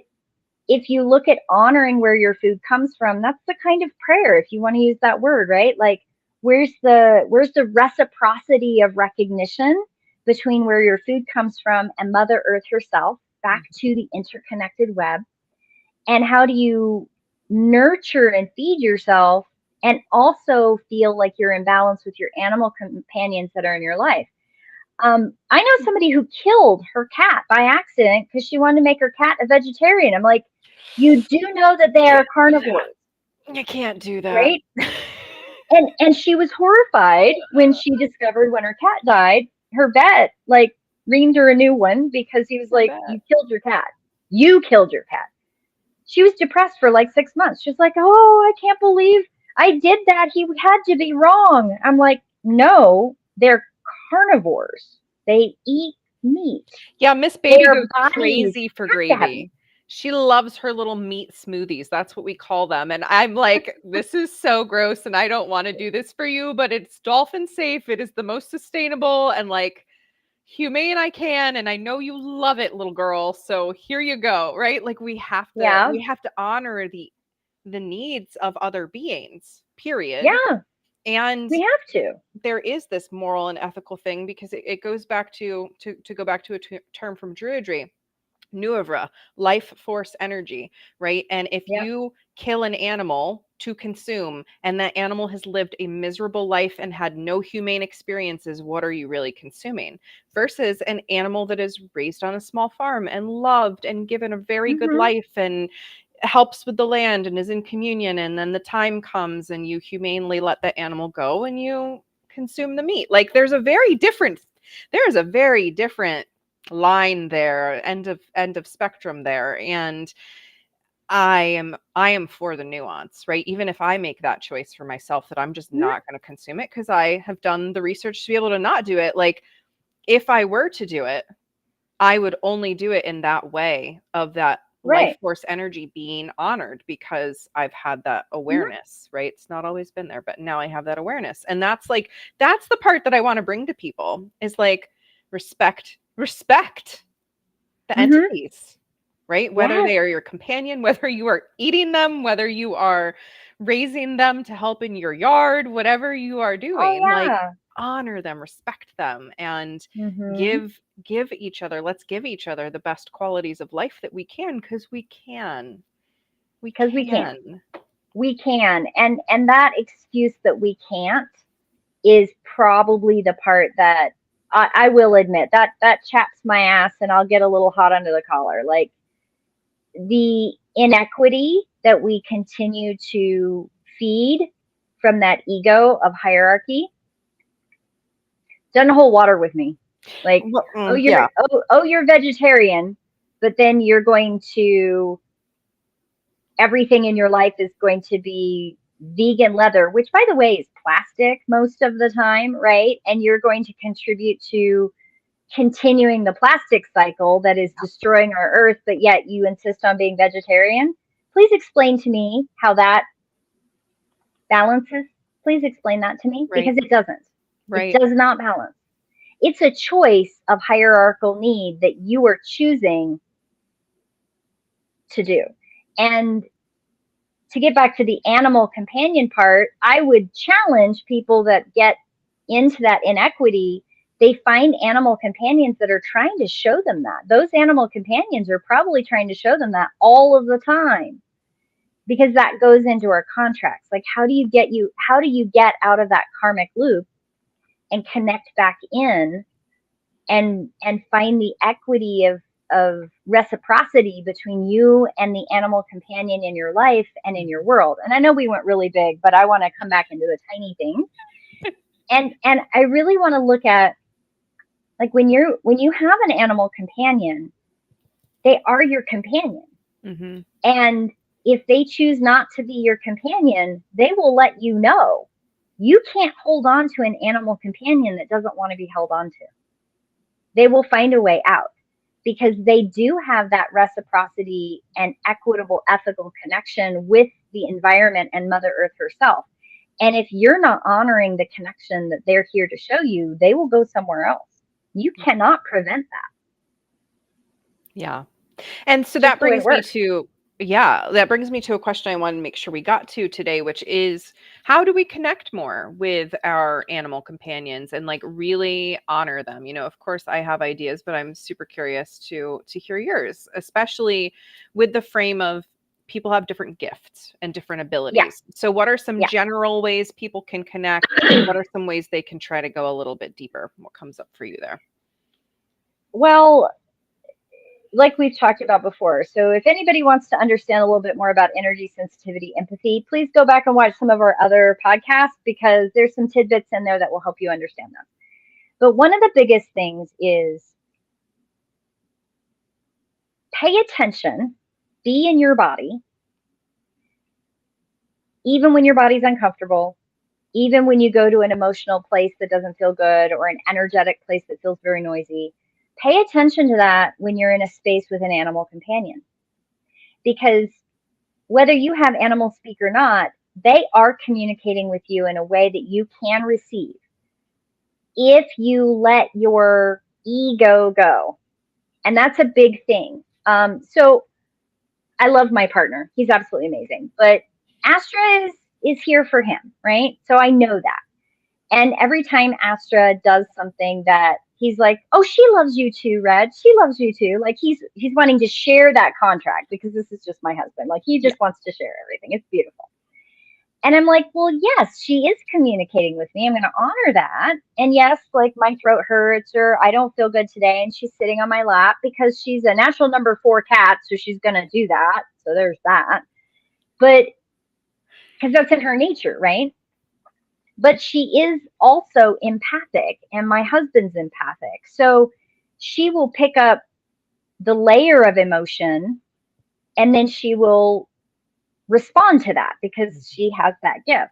if you look at honoring where your food comes from, that's the kind of prayer, if you want to use that word, right? Like, where's the reciprocity of recognition between where your food comes from and Mother Earth herself, back to the interconnected web? And how do you nurture and feed yourself and also feel like you're in balance with your animal companions that are in your life? I know somebody who killed her cat by accident because she wanted to make her cat a vegetarian. I'm like, you do know that they are carnivores, You can't do that. right? And she was horrified when she discovered when her cat died, her vet like reamed her a new one because he was like, you killed your cat. You killed your cat. She was depressed for like 6 months. She's like, oh, I can't believe I did that. He had to be wrong. I'm like, no, they're carnivores. They eat meat. Yeah, Miss Baby Their goes bodies crazy for have to have gravy. meat. She loves her little meat smoothies. That's what we call them. And I'm like, this is so gross and I don't want to do this for you, but it's dolphin safe. It is the most sustainable and like humane I can, and I know you love it, little girl. So here you go, right? Like Yeah, we have to honor the needs of other beings, period. yeah, And we have to. there is this moral and ethical thing because it goes back to go back to a term from Druidry, Nuevra, life force energy, right? And if Yeah. you kill an animal to consume and that animal has lived a miserable life and had no humane experiences, what are you really consuming? Versus an animal that is raised on a small farm and loved and given a very good Mm-hmm. life and helps with the land and is in communion, and then the time comes and you humanely let the animal go and you consume the meat. Like there is a very different line there, end of spectrum there. And I am for the nuance, right? Even if I make that choice for myself that I'm just Mm-hmm. not going to consume it because I have done the research to be able to not do it. Like if I were to do it, I would only do it in that way of that life Right. force energy being honored because I've had that Mm-hmm. awareness, right? It's not always been there, but now I have that awareness. And that's the part that I want to bring to people is like respect the Mm-hmm. entities, right? Whether Yes. they are your companion, whether you are eating them, whether you are raising them to help in your yard, whatever you are Oh doing, like yeah. honor them, respect them, and Mm-hmm. give each other, let's give each other the best qualities of life that we can, because we can. We Because we can. can. We can. And that excuse that we can't is probably the part that I will admit that chaps my ass and I'll get a little hot under the collar. Like, the inequity that we continue to feed from that ego of hierarchy doesn't hold water with me. Like, Well, oh, you're yeah. you're vegetarian, but then you're going to everything in your life is going to be vegan leather, which by the way is plastic most of the time, right? And you're going to contribute to continuing the plastic cycle that is destroying our earth, but yet you insist on being vegetarian. Please explain to me how that balances. Please explain that to me, Right. because it doesn't. It Right. does not balance. It's a choice of hierarchical need that you are choosing to do. And to get back to the animal companion part, I would challenge people that get into that inequity. They find animal companions that are trying to show them that. Those animal companions are probably trying to show them that all of the time, because that goes into our contracts. Like, how do you get out of that karmic loop and connect back in and find the equity of reciprocity between you and the animal companion in your life and in your world. And I know we went really big, but I want to come back into the tiny things. And I really want to look at, like, when you have an animal companion, they are your companion. Mm-hmm. And if they choose not to be your companion, they will let you know. You can't hold on to an animal companion that doesn't want to be held on to. They will find a way out, because they do have that reciprocity and equitable ethical connection with the environment and Mother Earth herself. And if you're not honoring the connection that they're here to show you, they will go somewhere else. You cannot prevent that. Yeah. And so It's just that the way it brings me works. to, yeah, that brings me to a question I want to make sure we got to today, which is, how do we connect more with our animal companions and like really honor them? You know, of course I have ideas, but I'm super curious to hear yours, especially with the frame of people have different gifts and different Yeah, abilities. So what are some yeah. general ways people can connect, and what are some ways they can try to go a little bit deeper? What comes up for you there? Well, like we've talked about before. So if anybody wants to understand a little bit more about energy sensitivity, empathy, please go back and watch some of our other podcasts, because there's some tidbits in there that will help you understand them. But one of the biggest things is pay attention, be in your body, even when your body's uncomfortable, even when you go to an emotional place that doesn't feel good, or an energetic place that feels very noisy. Pay attention to that when you're in a space with an animal companion, because whether you have animals speak or not, they are communicating with you in a way that you can receive if you let your ego go. And that's a big thing. So I love my partner. He's absolutely amazing. But Astra is here for him, right? So I know that. And every time Astra does something that he's like, oh, she loves you too, Red. She loves you too. Like, he's wanting to share that contract, because this is just my husband. Like, he Yeah. just wants to share everything. It's beautiful. And I'm like, well, yes, she is communicating with me. I'm going to honor that. And yes, like, my throat hurts, or I don't feel good today. And she's sitting on my lap because she's a natural number 4 cat. So she's going to do that. So there's that. But because that's in her nature, right? But she is also empathic, and my husband's empathic. So she will pick up the layer of emotion, and then she will respond to that because she has that gift.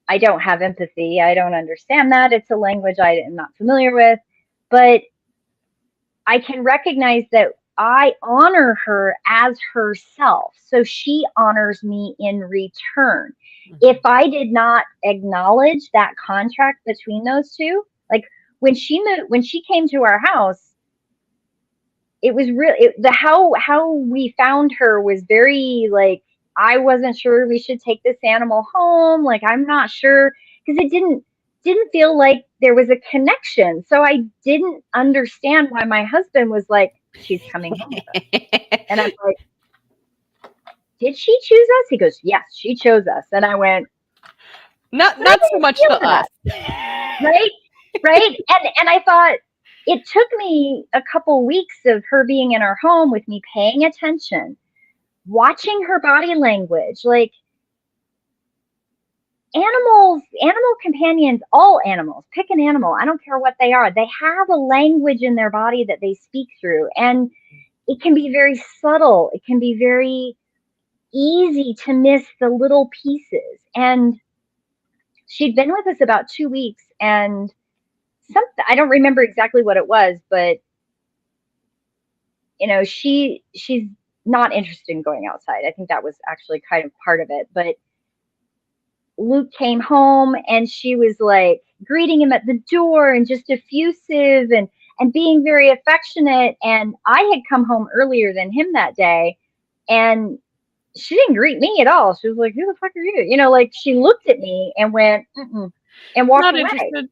I don't have empathy. I don't understand that. It's a language I am not familiar with, but I can recognize that I honor her as herself. So she honors me in return. If I did not acknowledge that contract between those two, like, when she moved, when she came to our house, it was really the how we found her was very, like, I wasn't sure we should take this animal home. Like, I'm not sure, because it didn't feel like there was a connection. So I didn't understand why my husband was like, she's coming home with us. And I'm like, did she choose us? He goes, yes, she chose us. And I went, Not but I not so didn't much feel the us. that. Right? Right? And I thought, it took me a couple weeks of her being in our home with me paying attention, watching her body language. Like, animal companions, all animals, pick an animal, I don't care what they are, they have a language in their body that they speak through. And it can be very subtle. It can be very easy to miss the little pieces. And she'd been with us about 2 weeks, and something, I don't remember exactly what it was, but she's not interested in going outside. I think that was actually kind of part of it. But Luke came home and she was like greeting him at the door and just effusive and being very affectionate. And I had come home earlier than him that day, and she didn't greet me at all. She was like, "Who the fuck are you?" Like she looked at me and went, mm-mm, and walked Not away. interested.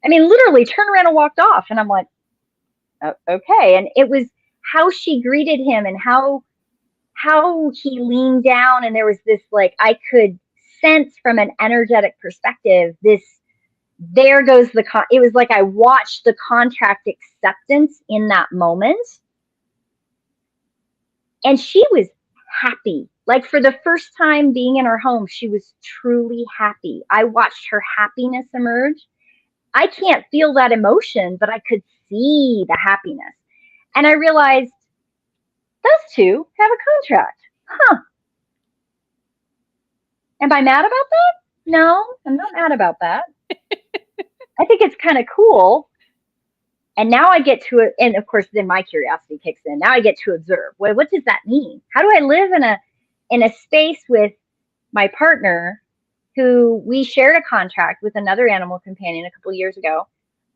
I mean, literally turned around and walked off. And I'm like, oh, okay. And it was how she greeted him and how he leaned down, and there was this, like, I could sense from an energetic perspective, this, there goes it was like I watched the contract acceptance in that moment, and she was happy. Like, for the first time being in her home, she was truly happy. I watched her happiness emerge. I can't feel that emotion, but I could see the happiness. And I realized those two have a contract. Huh. Am I mad about that? No, I'm not mad about that. I think it's kind of cool. And now I get to it. And of course, then my curiosity kicks in. Now I get to observe. Well, what does that mean? How do I live in a space with my partner, who we shared a contract with another animal companion a couple of years ago?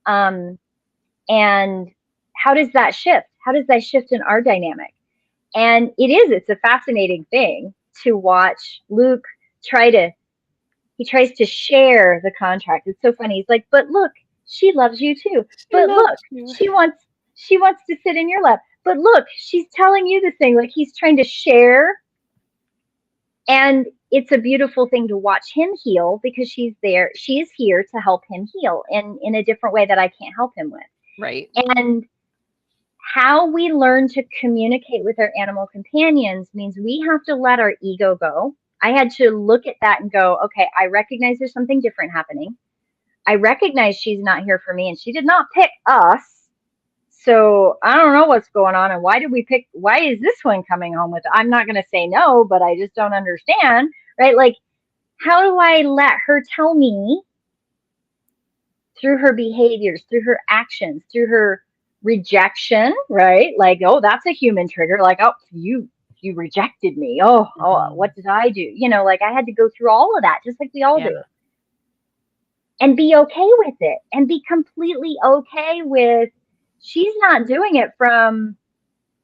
And how does that shift? How does that shift in our dynamic? And it's a fascinating thing to watch Luke he tries to share the contract. It's so funny. He's like, but look, she loves you too. But look, she wants to sit in your lap. But look, she's telling you this thing. Like, he's trying to share. And it's a beautiful thing to watch him heal, because she's there. She is here to help him heal in a different way that I can't help him with. Right. And how we learn to communicate with our animal companions means we have to let our ego go. I had to look at that and go, okay, I recognize there's something different happening. I recognize she's not here for me, and she did not pick us. So I don't know what's going on, and why is this one coming home with? I'm not going to say no, but I just don't understand, right? Like, how do I let her tell me through her behaviors, through her actions, through her rejection, right? Like, oh, that's a human trigger. Like, oh, you rejected me. Oh, what did I do? Like, I had to go through all of that, just like we all do. And be okay with it, and be completely okay with, she's not doing it from,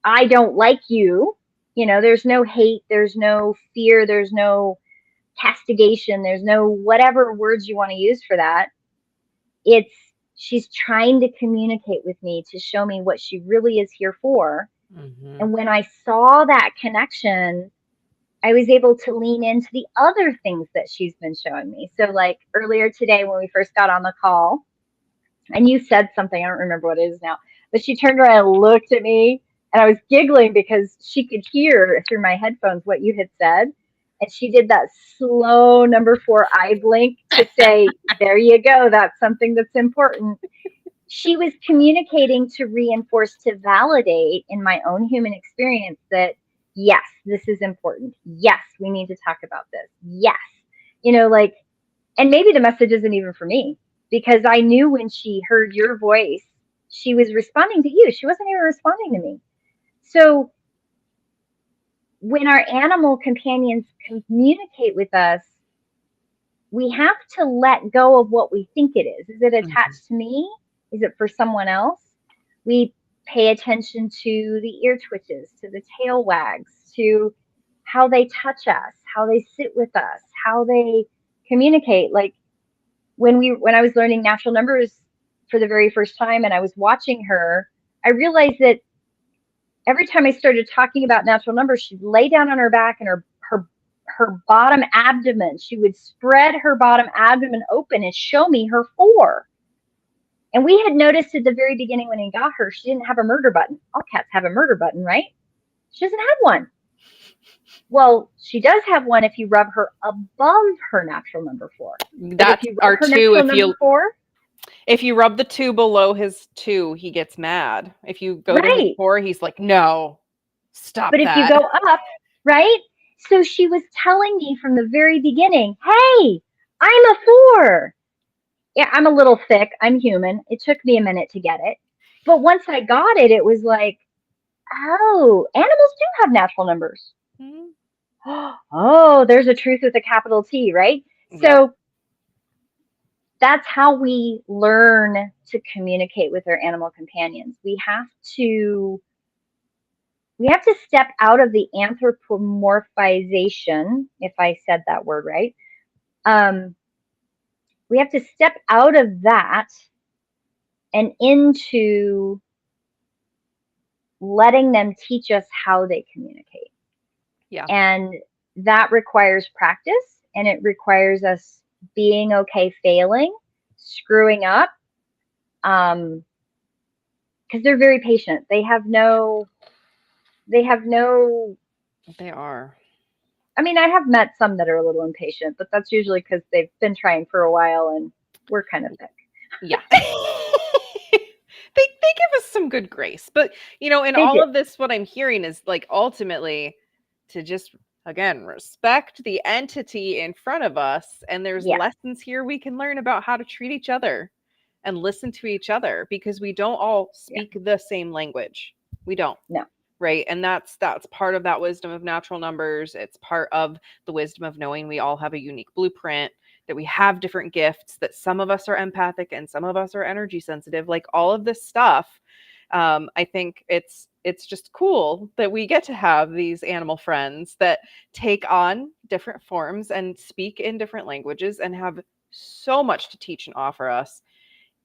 I don't like you. There's no hate, there's no fear, there's no castigation, there's no whatever words you want to use for that. She's trying to communicate with me to show me what she really is here for. Mm-hmm. And when I saw that connection, I was able to lean into the other things that she's been showing me. So, like, earlier today when we first got on the call, and you said something, I don't remember what it is now, but she turned around and looked at me, and I was giggling because she could hear through my headphones what you had said. And she did that slow number 4 eye blink to say, there you go, that's something that's important. She was communicating to reinforce, to validate in my own human experience that, yes, this is important. Yes, we need to talk about this. Yes. And maybe the message isn't even for me, because I knew when she heard your voice, she was responding to you. She wasn't even responding to me. So when our animal companions communicate with us, we have to let go of what we think it is. Is it attached to me? Is it for someone else? We pay attention to the ear twitches, to the tail wags, to how they touch us, how they sit with us, how they communicate. Like, when I was learning natural numbers for the very first time, and I was watching her, I realized that every time I started talking about natural numbers, she'd lay down on her back, and her bottom abdomen, she would spread her bottom abdomen open and show me her 4. And we had noticed at the very beginning when he got her, she didn't have a murder button. All cats have a murder button, right? She doesn't have one. Well, she does have one if you rub her above her natural number 4. That's our 2. If you rub the 2 below his 2, he gets mad. If you go to his 4, he's like, no, stop that. But if you go up, right? So she was telling me from the very beginning, hey, I'm a 4. Yeah, I'm a little thick. I'm human. It took me a minute to get it. But once I got it, it was like, oh, animals do have natural numbers. Mhm. Oh, there's a truth with a capital T, right? Yep. So that's how we learn to communicate with our animal companions. To we have to step out of the anthropomorphization, if I said that word right. Um, we have to step out of that and into letting them teach us how they communicate. Yeah. And that requires practice, and it requires us being okay failing, screwing up, because they're very patient. They have no, They are. I mean, I have met some that are a little impatient, but that's usually because they've been trying for a while and we're kind of thick. Yeah. They give us some good grace. But, in They all do. of this, what I'm hearing is like ultimately to just again respect the entity in front of us. And there's Yeah. lessons here we can learn about how to treat each other and listen to each other because we don't all Yeah. speak the same language. We don't. No. Right. And that's part of that wisdom of natural numbers. It's part of the wisdom of knowing we all have a unique blueprint, that we have different gifts, that some of us are empathic and some of us are energy sensitive, like all of this stuff. I think it's just cool that we get to have these animal friends that take on different forms and speak in different languages and have so much to teach and offer us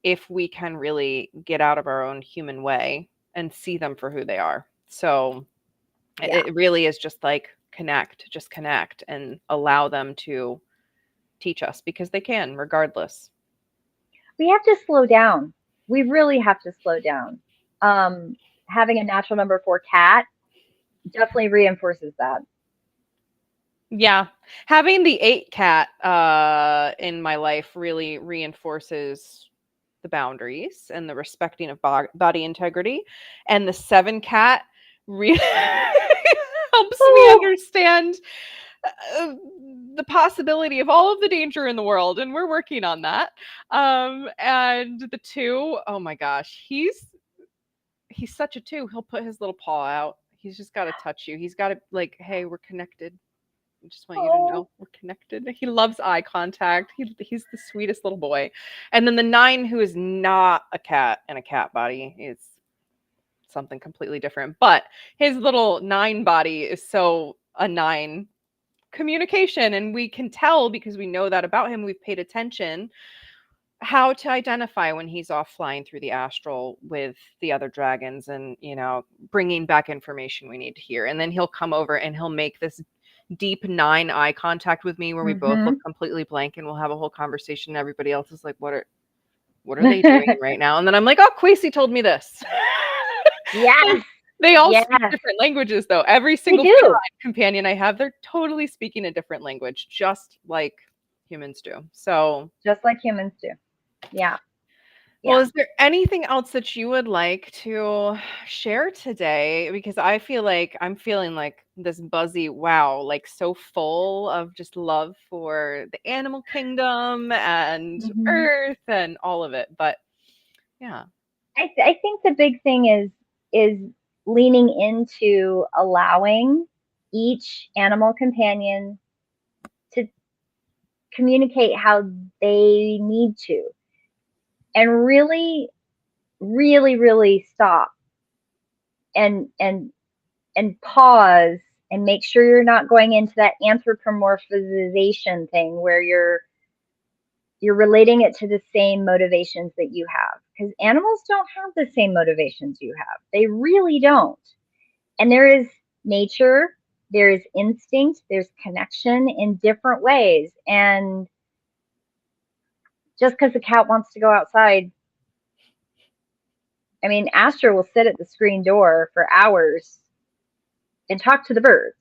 if we can really get out of our own human way and see them for who they are. So Yeah. it really is just like just connect and allow them to teach us because they can regardless. We have to slow down. We really have to slow down. Um, Having a natural number 4 cat definitely reinforces that. Yeah. Having the 8 cat in my life really reinforces the boundaries and the respecting of body integrity. And the 7 cat really helps me Oh, understand uh, the possibility of all of the danger in the world. And we're working on that. And the 2, oh my gosh, he's such a 2. He'll put his little paw out. He's just got to touch you. He's got to like, hey, we're connected. I just want you to oh, know we're connected. He loves eye contact. He's the sweetest little boy. And then the 9, who is not a cat in a cat body, is something completely different. But his little 9 body is so a 9 communication. And we can tell because we know that about him. We've paid attention how to identify when he's off flying through the astral with the other dragons and, bringing back information we need to hear. And then he'll come over and he'll make this deep 9 eye contact with me where we both look mm-hmm. completely blank and we'll have a whole conversation and everybody else is like, what are they doing right now? And then I'm like, oh, Quasi told me this. Yes, They all yes, speak different languages though. Every they single do. feline companion I have, they're totally speaking a different language, just like humans do. So Just like humans do. Yeah, well, yeah. is there anything else that you would like to share today? Because I feel like I'm feeling like this buzzy wow, like so full of just love for the animal kingdom and Hmm. earth and all of it. But yeah. I think the big thing is leaning into allowing each animal companion to communicate how they need to, and really, really, really stop and and pause and make sure you're not going into that anthropomorphization thing where you're relating it to the same motivations that you have, because animals don't have the same motivations you have. They really don't. And there is nature, there is instinct, there's connection in different ways. And just because the cat wants to go outside, I mean, Astra will sit at the screen door for hours and talk to the birds.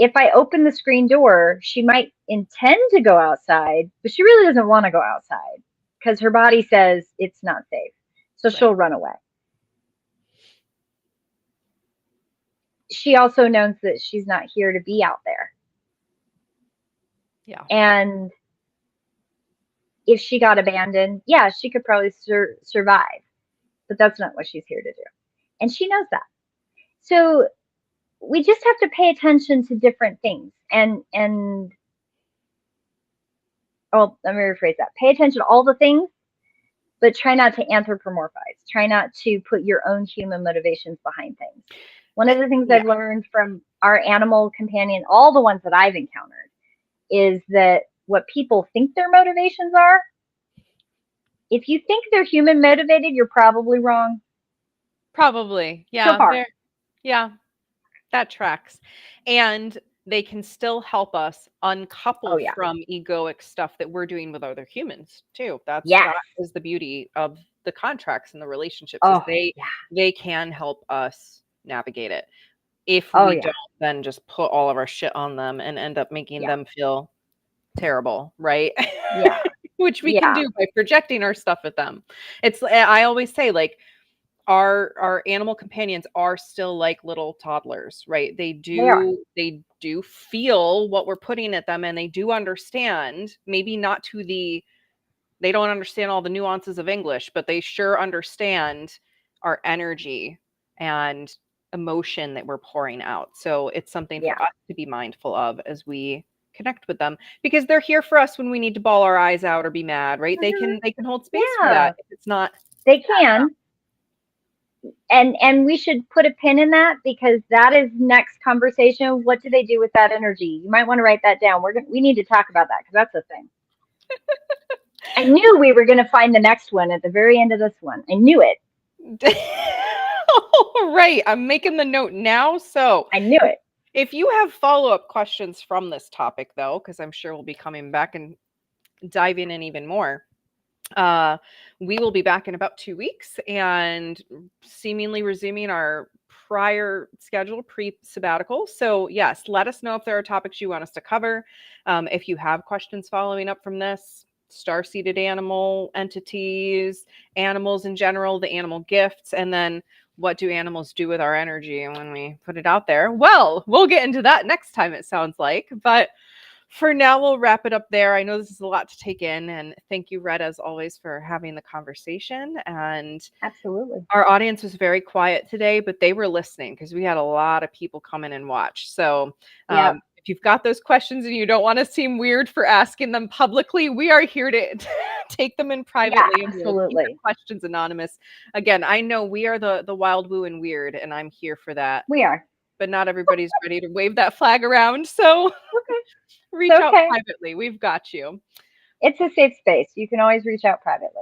If I open the screen door, she might intend to go outside, but she really doesn't want to go outside because her body says it's not safe. So Right. she'll run away. She also knows that she's not here to be out there. Yeah. And if she got abandoned, yeah, she could probably survive, but that's not what she's here to do. And she knows that. So we just have to pay attention to different things. And oh, let me rephrase that. Pay attention to all the things, but try not to anthropomorphize. Try not to put your own human motivations behind things. One of the things Yeah. I've learned from our animal companion, all the ones that I've encountered, is that what people think their motivations are, if you think they're human motivated, you're probably wrong. Probably. So Yeah. far. Yeah. That tracks. And they can still help us Oh, uncouple yeah. from egoic stuff that we're doing with other humans too. That Yes. is the beauty of the contracts and the relationships is Oh, yeah. they can help us navigate it. If Oh, we yeah. don't then just put all of our shit on them and end up making Yeah. them feel terrible, right? Yeah. Which we can Yeah. do by projecting our stuff at them. It's I always say like our animal companions are still like little toddlers, right? They are. They do feel what we're putting at them and they do understand, maybe not to the they don't understand all the nuances of English, but they sure understand our energy and emotion that we're pouring out. So it's something Yeah. for us to be mindful of as we connect with them because they're here for us when we need to bawl our eyes out or be mad, right? Mm-hmm. They can hold space for Yeah. that if it's not. They can. And we should put a pin in that because that is next conversation. What do they do with that energy? You might want to write that down. We need to talk about that because that's a thing. I knew we were going to find the next one at the very end of this one. I knew it. All right, I'm making the note now. So I knew it. if you have follow-up questions from this topic, though, because I'm sure we'll be coming back and diving in even more, we will be back in about 2 weeks and seemingly resuming our prior schedule pre-sabbatical. So yes, let us know if there are topics you want us to cover. If you have questions following up from this, star-seeded animal entities, animals in general, the animal gifts, and then what do animals do with our energy when we put it out there? Well, we'll get into that next time, it sounds like. But for now, we'll wrap it up there. I know this is a lot to take in, and thank you, Red, as always, for having the conversation. And Absolutely. our audience was very quiet today, but they were listening because we had a lot of people come in and watch. So Yeah. if you've got those questions and you don't want to seem weird for asking them publicly, we are here to take them in privately. Yeah, And we'll keep your absolutely. questions anonymous. Again, I know we are the wild, woo, and weird, and I'm here for that. We are. But not everybody's ready to wave that flag around. So Okay. reach It's out okay. privately. We've got you. It's a safe space. You can always reach out privately.